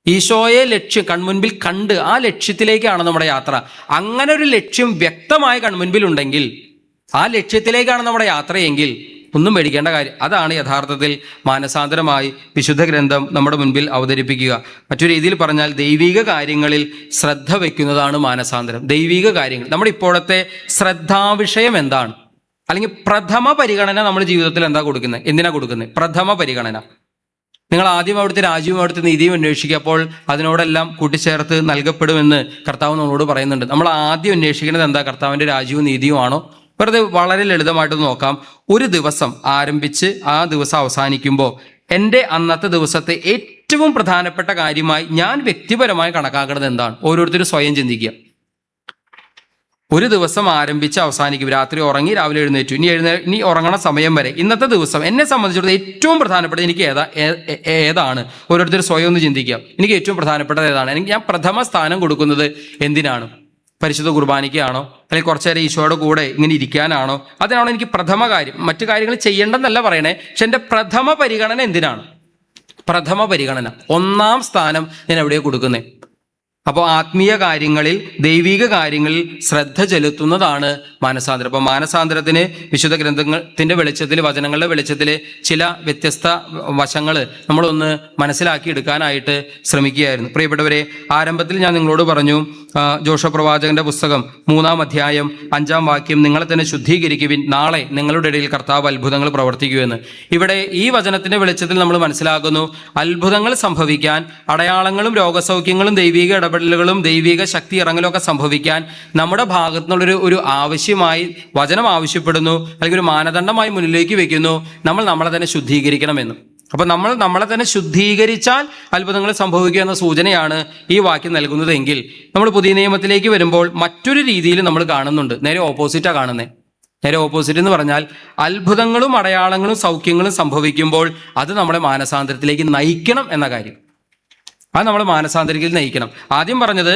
ഈശോയെ ലക്ഷ്യം കൺമുൻപിൽ കണ്ട് ആ ലക്ഷ്യത്തിലേക്കാണ് നമ്മുടെ യാത്ര. അങ്ങനെ ഒരു ലക്ഷ്യം വ്യക്തമായി കൺമുൻപിലുണ്ടെങ്കിൽ, ആ ലക്ഷ്യത്തിലേക്കാണ് നമ്മുടെ യാത്രയെങ്കിൽ ഒന്നും പേടിക്കേണ്ട കാര്യം. അതാണ് യഥാർത്ഥത്തിൽ മാനസാന്തരമായി വിശുദ്ധ ഗ്രന്ഥം നമ്മുടെ മുൻപിൽ അവതരിപ്പിക്കുക. മറ്റൊരു രീതിയിൽ പറഞ്ഞാൽ ദൈവിക കാര്യങ്ങളിൽ ശ്രദ്ധ വയ്ക്കുന്നതാണ് മാനസാന്തരം. ദൈവിക കാര്യങ്ങൾ നമ്മുടെ ഇപ്പോഴത്തെ ശ്രദ്ധാവിഷയം എന്താണ്, അല്ലെങ്കിൽ പ്രഥമ പരിഗണന നമ്മുടെ ജീവിതത്തിൽ എന്താ കൊടുക്കുന്നത്, എന്തിനാ കൊടുക്കുന്നത്? പ്രഥമ പരിഗണന. നിങ്ങൾ ആദ്യം അവിടുത്തെ രാജ്യവും അവിടുത്തെ നീതിയും അന്വേഷിക്കുക, അപ്പോൾ അതിനോടെല്ലാം കൂട്ടിച്ചേർത്ത് നൽകപ്പെടുമെന്ന് കർത്താവ് നമ്മളോട് പറയുന്നുണ്ട്. നമ്മൾ ആദ്യം അന്വേഷിക്കുന്നത് എന്താ? കർത്താവിൻ്റെ രാജ്യവും നീതിയും ആണോ? വെറുതെ വളരെ ലളിതമായിട്ട് നോക്കാം. ഒരു ദിവസം ആരംഭിച്ച് ആ ദിവസം അവസാനിക്കുമ്പോൾ എൻ്റെ അന്നത്തെ ദിവസത്തെ ഏറ്റവും പ്രധാനപ്പെട്ട കാര്യമായി ഞാൻ വ്യക്തിപരമായി കണക്കാക്കുന്നത് എന്താണ്? ഓരോരുത്തരും സ്വയം ചിന്തിക്കുക. ഒരു ദിവസം ആരംഭിച്ച് അവസാനിക്കും. രാത്രി ഉറങ്ങി രാവിലെ എഴുന്നേറ്റു, ഇനി ഉറങ്ങണ സമയം വരെ ഇന്നത്തെ ദിവസം എന്നെ സംബന്ധിച്ചിടത്തോളം ഏറ്റവും പ്രധാനപ്പെട്ട എനിക്ക് ഏതാണ്? ഓരോരുത്തർ സ്വയം ഒന്ന് ചിന്തിക്കുക. എനിക്ക് ഏറ്റവും പ്രധാനപ്പെട്ടത് ഏതാണ്? ഞാൻ പ്രഥമ സ്ഥാനം കൊടുക്കുന്നത് എന്തിനാണ്? പരിശുദ്ധ കുർബാനയ്ക്കാണോ, അല്ലെങ്കിൽ കുറച്ചു നേരം ഈശോയുടെ കൂടെ ഇങ്ങനെ ഇരിക്കാനാണോ? അതിനാണോ എനിക്ക് പ്രഥമ കാര്യം? മറ്റു കാര്യങ്ങൾ ചെയ്യേണ്ടെന്നല്ല പറയണേ, പക്ഷെ എൻ്റെ പ്രഥമ പരിഗണന എന്തിനാണ്? പ്രഥമ പരിഗണന, ഒന്നാം സ്ഥാനം ഞാൻ എവിടെയാണ് കൊടുക്കുന്നത്? അപ്പോൾ ആത്മീയ കാര്യങ്ങളിൽ, ദൈവിക കാര്യങ്ങളിൽ ശ്രദ്ധ ചെലുത്തുന്നതാണ് മാനസാന്തരം. അപ്പോൾ മാനസാന്തരത്തിന് വിശുദ്ധ ഗ്രന്ഥത്തിൻ്റെ വെളിച്ചത്തിൽ, വചനങ്ങളുടെ വെളിച്ചത്തിൽ ചില വ്യത്യസ്ത വശങ്ങൾ നമ്മളൊന്ന് മനസ്സിലാക്കി എടുക്കാനായിട്ട് ശ്രമിക്കുകയായിരുന്നു. പ്രിയപ്പെട്ടവരെ, ആരംഭത്തിൽ ഞാൻ നിങ്ങളോട് പറഞ്ഞു, ജോഷുവ പ്രവാചകന്റെ പുസ്തകം 3-ാം അധ്യായം 5-ാം വാക്യം, നിങ്ങളെ തന്നെ ശുദ്ധീകരിക്കുവിൻ, നാളെ നിങ്ങളുടെ ഇടയിൽ കർത്താവ് അത്ഭുതങ്ങൾ പ്രവർത്തിക്കുമെന്ന്. ഇവിടെ ഈ വചനത്തിന്റെ വെളിച്ചത്തിൽ നമ്മൾ മനസ്സിലാക്കുന്നു, അത്ഭുതങ്ങൾ സംഭവിക്കാൻ, അടയാളങ്ങളും രോഗസൗഖ്യങ്ങളും ദൈവിക ഇടപെടലുകളും ദൈവിക ശക്തി ഇറങ്ങലും ഒക്കെ സംഭവിക്കാൻ നമ്മുടെ ഭാഗത്തു നിന്നുള്ളൊരു ആവശ്യമായി വചനം ആവശ്യപ്പെടുന്നു, അല്ലെങ്കിൽ ഒരു മാനദണ്ഡമായി മുന്നിലേക്ക് വെക്കുന്നു, നമ്മളെ തന്നെ ശുദ്ധീകരിക്കണമെന്ന്. അപ്പോൾ നമ്മളെ തന്നെ ശുദ്ധീകരിച്ചാൽ അത്ഭുതങ്ങൾ സംഭവിക്കുക എന്ന സൂചനയാണ് ഈ വാക്യം നൽകുന്നതെങ്കിൽ, നമ്മൾ പുതിയ നിയമത്തിലേക്ക് വരുമ്പോൾ മറ്റൊരു രീതിയിൽ നമ്മൾ കാണുന്നുണ്ട്. നേരെ ഓപ്പോസിറ്റാണ് കാണുന്നത്. നേരെ ഓപ്പോസിറ്റ് എന്ന് പറഞ്ഞാൽ, അത്ഭുതങ്ങളും അടയാളങ്ങളും സൗഖ്യങ്ങളും സംഭവിക്കുമ്പോൾ അത് നമ്മളെ മാനസാന്തരത്തിലേക്ക് നയിക്കണം എന്ന കാര്യം. അത് നമ്മളെ മാനസാന്തരത്തിൽ നയിക്കണം. ആദ്യം പറഞ്ഞത്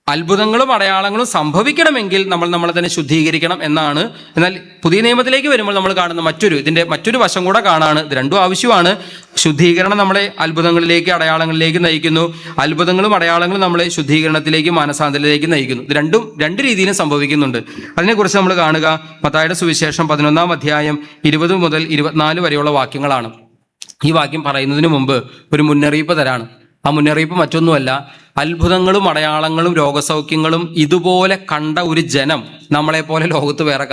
അത്ഭുതങ്ങളും അടയാളങ്ങളും സംഭവിക്കണമെങ്കിൽ നമ്മളെ തന്നെ ശുദ്ധീകരിക്കണം എന്നാണ്. എന്നാൽ പുതിയ നിയമത്തിലേക്ക് വരുമ്പോൾ നമ്മൾ കാണുന്ന ഇതിൻ്റെ മറ്റൊരു വശം കൂടെ കാണാണ്. ഇത് രണ്ടും ആവശ്യമാണ്. ശുദ്ധീകരണം നമ്മളെ അത്ഭുതങ്ങളിലേക്ക്, അടയാളങ്ങളിലേക്ക് നയിക്കുന്നു. അത്ഭുതങ്ങളും അടയാളങ്ങളും നമ്മളെ ശുദ്ധീകരണത്തിലേക്ക്, മാനസാന്തരത്തിലേക്ക് നയിക്കുന്നു. ഇത് രണ്ട് രീതിയിലും സംഭവിക്കുന്നുണ്ട്. അതിനെക്കുറിച്ച് നമ്മൾ കാണുക മത്തായിയുടെ സുവിശേഷം 11-ാം അധ്യായം 20 മുതൽ 24 വരെയുള്ള വാക്യങ്ങളാണ്. ഈ വാക്യം പറയുന്നതിന് മുമ്പ് ഒരു മുന്നറിയിപ്പ് തരാണ്. ആ മുന്നറിയിപ്പ് മറ്റൊന്നുമല്ല, അത്ഭുതങ്ങളും അടയാളങ്ങളും രോഗസൗഖ്യങ്ങളും ഇതുപോലെ കണ്ട ഒരു ജനം നമ്മളെപ്പോലെ ലോകത്ത് വേറെ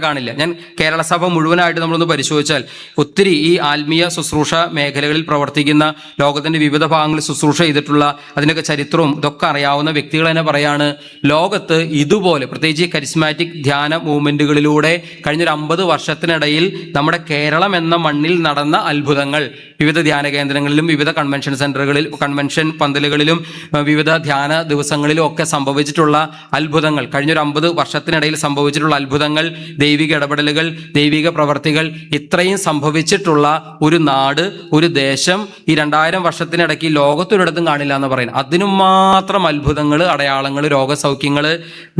കാണില്ല. ഞാൻ കേരള സഭ മുഴുവനായിട്ട് നമ്മളൊന്ന് പരിശോധിച്ചാൽ ഒത്തിരി ഈ ആത്മീയ ശുശ്രൂഷ മേഖലകളിൽ പ്രവർത്തിക്കുന്ന, ലോകത്തിൻ്റെ വിവിധ ഭാഗങ്ങളിൽ ശുശ്രൂഷ ചെയ്തിട്ടുള്ള, അതിനൊക്കെ ചരിത്രവും ഇതൊക്കെ അറിയാവുന്ന വ്യക്തികൾ തന്നെ പറയാണ്, ലോകത്ത് ഇതുപോലെ പ്രത്യേകിച്ച് കരിസ്മാറ്റിക് ധ്യാന മൂവ്മെൻറ്റുകളിലൂടെ കഴിഞ്ഞൊരു 50 വർഷത്തിനിടയിൽ നമ്മുടെ കേരളം എന്ന മണ്ണിൽ നടന്ന അത്ഭുതങ്ങൾ, വിവിധ ധ്യാന കേന്ദ്രങ്ങളിലും വിവിധ കൺവെൻഷൻ സെൻ്ററുകളിൽ, കൺവെൻഷൻ പന്തലുകളിലും വിവിധ ധ്യാന ദിവസങ്ങളിലും ഒക്കെ സംഭവിച്ചിട്ടുള്ള അത്ഭുതങ്ങൾ, കഴിഞ്ഞൊരു 50 വർഷത്തിനിടയിൽ സംഭവിച്ചിട്ടുള്ള അത്ഭുതങ്ങൾ, ദൈവിക ഇടപെടലുകൾ, ദൈവിക പ്രവർത്തികൾ, ഇത്രയും സംഭവിച്ചിട്ടുള്ള ഒരു നാട്, ഒരു ദേശം ഈ 2000 വർഷത്തിനിടയ്ക്ക് ലോകത്തൊരിടത്തും കാണില്ല എന്ന് പറയുന്നത്. അതിനും മാത്രം അത്ഭുതങ്ങൾ, അടയാളങ്ങൾ, രോഗസൗഖ്യങ്ങൾ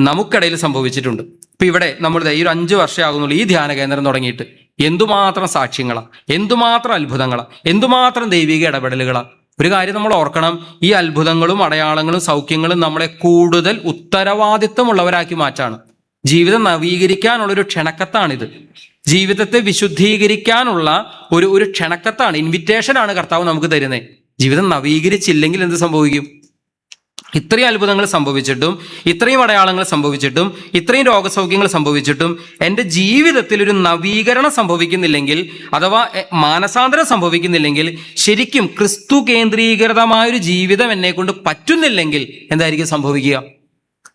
നമുക്കിടയിൽ സംഭവിച്ചിട്ടുണ്ട്. ഇപ്പം ഇവിടെ നമ്മൾ ഈ ഒരു 5 വർഷമാകുന്നുള്ളൂ ഈ ധ്യാന കേന്ദ്രം തുടങ്ങിയിട്ട്. എന്തുമാത്രം സാക്ഷ്യങ്ങളാണ്, എന്തുമാത്രം അത്ഭുതങ്ങളാണ്, എന്തുമാത്രം ദൈവിക ഇടപെടലുകളാണ്. ഒരു കാര്യം നമ്മൾ ഓർക്കണം, ഈ അത്ഭുതങ്ങളും അടയാളങ്ങളും സൗഖ്യങ്ങളും നമ്മളെ കൂടുതൽ ഉത്തരവാദിത്വമുള്ളവരാക്കി മാറ്റാണ്. ജീവിതം നവീകരിക്കാനുള്ളൊരു ക്ഷണക്കത്താണിത്. ജീവിതത്തെ വിശുദ്ധീകരിക്കാനുള്ള ഒരു ക്ഷണക്കത്താണ്, ഇൻവിറ്റേഷനാണ് കർത്താവ് നമുക്ക് തരുന്നത്. ജീവിതം നവീകരിച്ചില്ലെങ്കിൽ എന്ത് സംഭവിക്കും? ഇത്രയും അത്ഭുതങ്ങൾ സംഭവിച്ചിട്ടും, ഇത്രയും അടയാളങ്ങൾ സംഭവിച്ചിട്ടും, ഇത്രയും രോഗസൗഖ്യങ്ങൾ സംഭവിച്ചിട്ടും എൻ്റെ ജീവിതത്തിൽ ഒരു നവീകരണം സംഭവിക്കുന്നില്ലെങ്കിൽ, അഥവാ മാനസാന്തരം സംഭവിക്കുന്നില്ലെങ്കിൽ, ശരിക്കും ക്രിസ്തു കേന്ദ്രീകൃതമായൊരു ജീവിതം എന്നെ കൊണ്ട് പറ്റുന്നില്ലെങ്കിൽ എന്തായിരിക്കും സംഭവിക്കുക?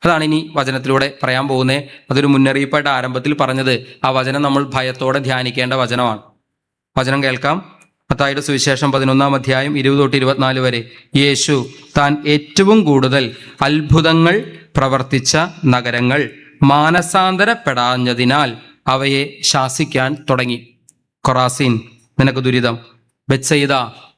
അതാണ് ഇനി വചനത്തിലൂടെ പറയാൻ പോകുന്നത്. അതൊരു മുന്നറിയിപ്പായിട്ട് ആരംഭത്തിൽ പറഞ്ഞത്. ആ വചനം നമ്മൾ ഭയത്തോടെ ധ്യാനിക്കേണ്ട വചനമാണ്. വചനം കേൾക്കാം. മത്തായിയുടെ സുവിശേഷം 11-ാം അധ്യായം 20 തൊട്ട് 24 വരെ. യേശു താൻ ഏറ്റവും കൂടുതൽ അത്ഭുതങ്ങൾ പ്രവർത്തിച്ച നഗരങ്ങൾ മാനസാന്തരപ്പെടാഞ്ഞതിനാൽ അവയെ ശാസിക്കാൻ തുടങ്ങി. കൊറാസീൻ, നിനക്ക് ദുരിതം. ബെത്സയിദ,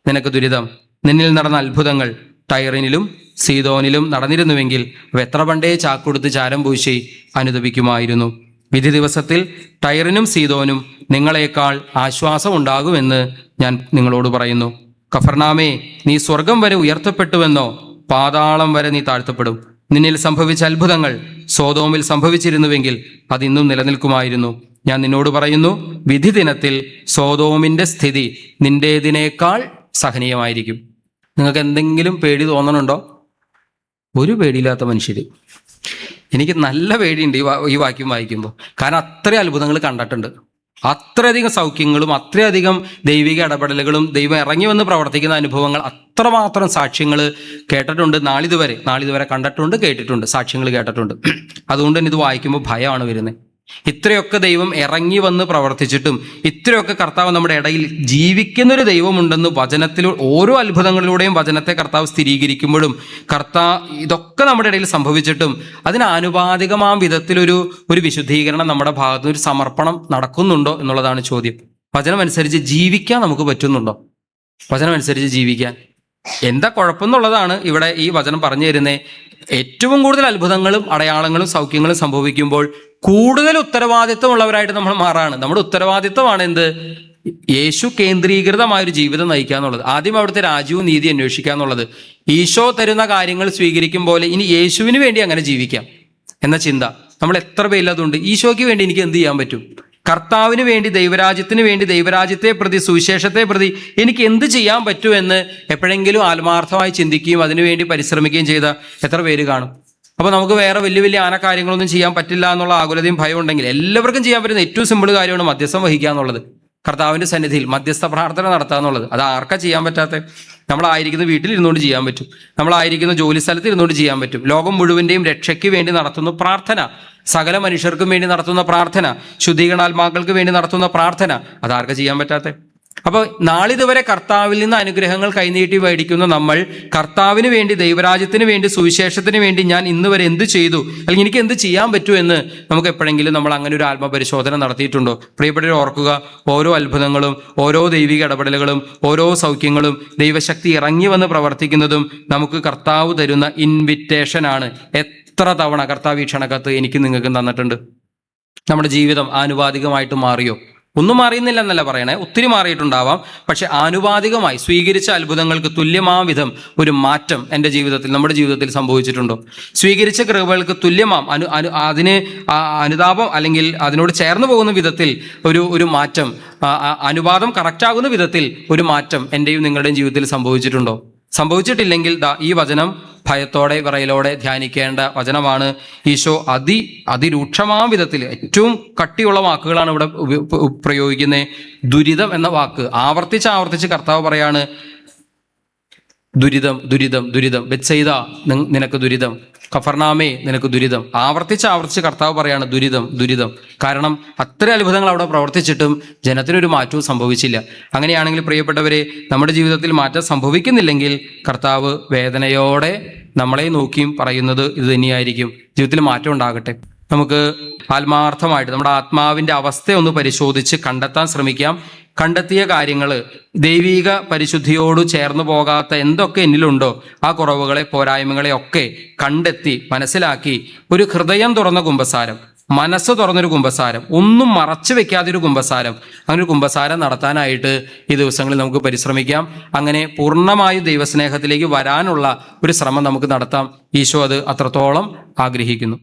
നിനക്ക് ദുരിതം. നിന്നിൽ നടന്ന അത്ഭുതങ്ങൾ ടൈറിനിലും സീദോനിലും നടന്നിരുന്നുവെങ്കിൽ എത്ര പണ്ടേ ചാക്കൊടുത്ത് ചാരം പൂശി അനുദപിക്കുമായിരുന്നു. വിധി ദിവസത്തിൽ ടൈറിനും സീദോനും നിങ്ങളെക്കാൾ ആശ്വാസം ഉണ്ടാകുമെന്ന് ഞാൻ നിങ്ങളോട് പറയുന്നു. കഫർനാമേ, നീ സ്വർഗം വരെ ഉയർത്തപ്പെട്ടുവെന്നോ, പാതാളം വരെ നീ താഴ്ത്തപ്പെടും. നിന്നിൽ സംഭവിച്ച അത്ഭുതങ്ങൾ സോദോമിൽ സംഭവിച്ചിരുന്നുവെങ്കിൽ അതിന്നും നിലനിൽക്കുമായിരുന്നു. ഞാൻ നിന്നോട് പറയുന്നു, വിധി ദിനത്തിൽ സോതോമിന്റെ സ്ഥിതി നിന്റേതിനേക്കാൾ സഹനീയമായിരിക്കും. നിങ്ങൾക്ക് എന്തെങ്കിലും പേടി തോന്നണുണ്ടോ? ഒരു പേടിയില്ലാത്ത മനുഷ്യർ. എനിക്ക് നല്ല പേടിയുണ്ട് ഈ വാക്യം വായിക്കുമ്പോൾ. കാരണം അത്രയും അത്ഭുതങ്ങൾ കണ്ടിട്ടുണ്ട്, അത്രയധികം സൗഖ്യങ്ങളും അത്രയധികം ദൈവിക ഇടപെടലുകളും ദൈവം ഇറങ്ങി വന്ന് പ്രവർത്തിക്കുന്ന അനുഭവങ്ങൾ, അത്രമാത്രം സാക്ഷ്യങ്ങൾ കേട്ടിട്ടുണ്ട്. നാളിതുവരെ കണ്ടിട്ടുണ്ട്, കേട്ടിട്ടുണ്ട്, സാക്ഷ്യങ്ങൾ കേട്ടിട്ടുണ്ട്. അതുകൊണ്ട് തന്നെ ഇത് വായിക്കുമ്പോൾ ഭയമാണ് വരുന്നത്. ഇത്രയൊക്കെ ദൈവം ഇറങ്ങി വന്ന് പ്രവർത്തിച്ചിട്ടും ഇത്രയൊക്കെ കർത്താവ് നമ്മുടെ ഇടയിൽ ജീവിക്കുന്നൊരു ദൈവമുണ്ടെന്ന് വചനത്തിൽ ഓരോ അത്ഭുതങ്ങളിലൂടെയും വചനത്തെ കർത്താവ് സ്ഥിരീകരിക്കുമ്പോഴും ഇതൊക്കെ നമ്മുടെ ഇടയിൽ സംഭവിച്ചിട്ടും അതിന് ആനുപാതികമാം വിധത്തിലൊരു വിശുദ്ധീകരണം നമ്മുടെ ഭാഗത്ത് ഒരു സമർപ്പണം നടക്കുന്നുണ്ടോ എന്നുള്ളതാണ് ചോദ്യം. വചനമനുസരിച്ച് ജീവിക്കാൻ നമുക്ക് പറ്റുന്നുണ്ടോ? വചനമനുസരിച്ച് ജീവിക്കാൻ എന്താ കുഴപ്പമെന്നുള്ളതാണ് ഇവിടെ ഈ വചനം പറഞ്ഞു തരുന്നത്. ഏറ്റവും കൂടുതൽ അത്ഭുതങ്ങളും അടയാളങ്ങളും സൗഖ്യങ്ങളും സംഭവിക്കുമ്പോൾ കൂടുതൽ ഉത്തരവാദിത്വമുള്ളവരായിട്ട് നമ്മൾ മാറാണ്. നമ്മുടെ ഉത്തരവാദിത്വമാണ് എന്ത്? യേശു കേന്ദ്രീകൃതമായൊരു ജീവിതം നയിക്കുക എന്നുള്ളത്. ആദ്യം അവിടുത്തെ രാജ്യവും നീതി അന്വേഷിക്കുക എന്നുള്ളത്. ഈശോ തരുന്ന കാര്യങ്ങൾ സ്വീകരിക്കും പോലെ ഇനി യേശുവിന് വേണ്ടി അങ്ങനെ ജീവിക്കാം എന്ന ചിന്ത നമ്മൾ എത്ര പേരിലതുണ്ട്. ഈശോയ്ക്ക് വേണ്ടി എനിക്ക് എന്ത് ചെയ്യാൻ പറ്റും? കർത്താവിന് വേണ്ടി, ദൈവരാജ്യത്തിന് വേണ്ടി, ദൈവരാജ്യത്തെ പ്രതി, സുവിശേഷത്തെ പ്രതി എനിക്ക് എന്ത് ചെയ്യാൻ പറ്റുമെന്ന് എപ്പോഴെങ്കിലും ആത്മാർത്ഥമായി ചിന്തിക്കുകയും അതിനുവേണ്ടി പരിശ്രമിക്കുകയും ചെയ്ത എത്ര പേര് കാണും? അപ്പോൾ നമുക്ക് വേറെ വലിയ കാര്യങ്ങളൊന്നും ചെയ്യാൻ പറ്റില്ല എന്നുള്ള ആകുലതയും ഭയം ഉണ്ടെങ്കിൽ എല്ലാവർക്കും ചെയ്യാൻ പറ്റുന്ന ഏറ്റവും സിമ്പിൾ കാര്യമാണ് മധ്യസ്ഥം വഹിക്കുക എന്നുള്ളത്. കർത്താവിൻ്റെ സന്നിധിയിൽ മധ്യസ്ഥ പ്രാർത്ഥന നടത്തുക എന്നുള്ളത്. അത് ആർക്കാ ചെയ്യാൻ പറ്റാത്ത? നമ്മളായിരിക്കുന്ന വീട്ടിൽ ഇരുന്നുകൊണ്ട് ചെയ്യാൻ പറ്റും, നമ്മളായിരിക്കുന്ന ജോലി സ്ഥലത്ത് ഇരുന്നുകൊണ്ട് ചെയ്യാൻ പറ്റും. ലോകം മുഴുവൻ്റെയും രക്ഷയ്ക്ക് വേണ്ടി നടത്തുന്ന പ്രാർത്ഥന, സകല മനുഷ്യർക്കും വേണ്ടി നടത്തുന്ന പ്രാർത്ഥന, ശുദ്ധീകരണാത്മാക്കൾക്ക് വേണ്ടി നടത്തുന്ന പ്രാർത്ഥന, അതാർക്കാ ചെയ്യാൻ പറ്റാത്ത? അപ്പോൾ നാളിതുവരെ കർത്താവിൽ നിന്ന് അനുഗ്രഹങ്ങൾ കൈനീട്ടി മേടിക്കുന്ന നമ്മൾ കർത്താവിന് വേണ്ടി, ദൈവരാജ്യത്തിന് വേണ്ടി, സുവിശേഷത്തിന് വേണ്ടി ഞാൻ ഇന്ന് വരെ എന്ത് ചെയ്തു, അല്ലെങ്കിൽ എനിക്ക് എന്ത് ചെയ്യാൻ പറ്റൂ എന്ന് നമുക്ക് എപ്പോഴെങ്കിലും നമ്മൾ അങ്ങനെ ഒരു ആത്മപരിശോധന നടത്തിയിട്ടുണ്ടോ? പ്രിയപ്പെട്ടവരെ ഓർക്കുക, ഓരോ അത്ഭുതങ്ങളും ഓരോ ദൈവിക ഇടപെടലുകളും ഓരോ സൗഖ്യങ്ങളും ദൈവശക്തി ഇറങ്ങി വന്ന് പ്രവർത്തിക്കുന്നതും നമുക്ക് കർത്താവ് തരുന്ന ഇൻവിറ്റേഷനാണ്. എത്ര തവണ കർത്താവ് ഈ ക്ഷണക്കത്ത് എനിക്ക് നിങ്ങൾക്കും തന്നിട്ടുണ്ട്. നമ്മുടെ ജീവിതം ആനുപാതികമായിട്ട് മാറിയോ? ഒന്നും മാറിയുന്നില്ല എന്നല്ല പറയണേ, ഒത്തിരി മാറിയിട്ടുണ്ടാവാം. പക്ഷെ ആനുപാതികമായി സ്വീകരിച്ച അത്ഭുതങ്ങൾക്ക് തുല്യമാം വിധം ഒരു മാറ്റം എൻ്റെ ജീവിതത്തിൽ, നമ്മുടെ ജീവിതത്തിൽ സംഭവിച്ചിട്ടുണ്ടോ? സ്വീകരിച്ച കൃപകൾക്ക് തുല്യമാം അതിന് അനുതാപം അല്ലെങ്കിൽ അതിനോട് ചേർന്ന് പോകുന്ന വിധത്തിൽ ഒരു മാറ്റം, അനുപാതം കറക്റ്റാകുന്ന വിധത്തിൽ ഒരു മാറ്റം എൻ്റെയും നിങ്ങളുടെയും ജീവിതത്തിൽ സംഭവിച്ചിട്ടുണ്ടോ? സംഭവിച്ചിട്ടില്ലെങ്കിൽ ഈ വചനം ഭയത്തോടെ വിറയലോടെ ധ്യാനിക്കേണ്ട വചനമാണ്. ഈശോ അതിരൂക്ഷമാം വിധത്തിൽ ഏറ്റവും കട്ടിയുള്ള വാക്കുകളാണ് ഇവിടെ പ്രയോഗിക്കുന്നത്. ദുരിതം എന്ന വാക്ക് ആവർത്തിച്ച് കർത്താവ് പറയാണ്, ദുരിതം ദുരിതം ദുരിതം. ബെത്സയിദ നിനക്ക് ദുരിതം, കഫർനാമേ നിനക്ക് ദുരിതം. ആവർത്തിച്ച് കർത്താവ് പറയാണ് ദുരിതം ദുരിതം. കാരണം അത്ര അത്ഭുതങ്ങൾ അവിടെ പ്രവർത്തിച്ചിട്ടും ജനത്തിനൊരു മാറ്റവും സംഭവിച്ചില്ല. അങ്ങനെയാണെങ്കിൽ പ്രിയപ്പെട്ടവരെ, നമ്മുടെ ജീവിതത്തിൽ മാറ്റം സംഭവിക്കുന്നില്ലെങ്കിൽ കർത്താവ് വേദനയോടെ നമ്മളെ നോക്കിയും പറയുന്നത് ഇത് തന്നെയായിരിക്കും, ജീവിതത്തിൽ മാറ്റം ഉണ്ടാകട്ടെ. നമുക്ക് ആത്മാർത്ഥമായിട്ട് നമ്മുടെ ആത്മാവിൻ്റെ അവസ്ഥയൊന്ന് പരിശോധിച്ച് കണ്ടെത്താൻ ശ്രമിക്കാം. കണ്ടെത്തിയ കാര്യങ്ങൾ ദൈവിക പരിശുദ്ധിയോട് ചേർന്ന് പോകാത്ത എന്തൊക്കെ എന്നിലുണ്ടോ ആ കുറവുകളെ, പോരായ്മകളെ ഒക്കെ കണ്ടെത്തി മനസ്സിലാക്കി ഒരു ഹൃദയം തുറന്ന കുമ്പസാരം, മനസ്സ് തുറന്നൊരു കുമ്പസാരം, ഒന്നും മറച്ചു വെക്കാതൊരു കുമ്പസാരം, അങ്ങനെ ഒരു കുമ്പസാരം നടത്താനായിട്ട് ഈ ദിവസങ്ങളിൽ നമുക്ക് പരിശ്രമിക്കാം. അങ്ങനെ പൂർണ്ണമായും ദൈവസ്നേഹത്തിലേക്ക് വരാനുള്ള ഒരു ശ്രമം നമുക്ക് നടത്താം. ഈശോ അത് അത്രത്തോളം ആഗ്രഹിക്കുന്നു.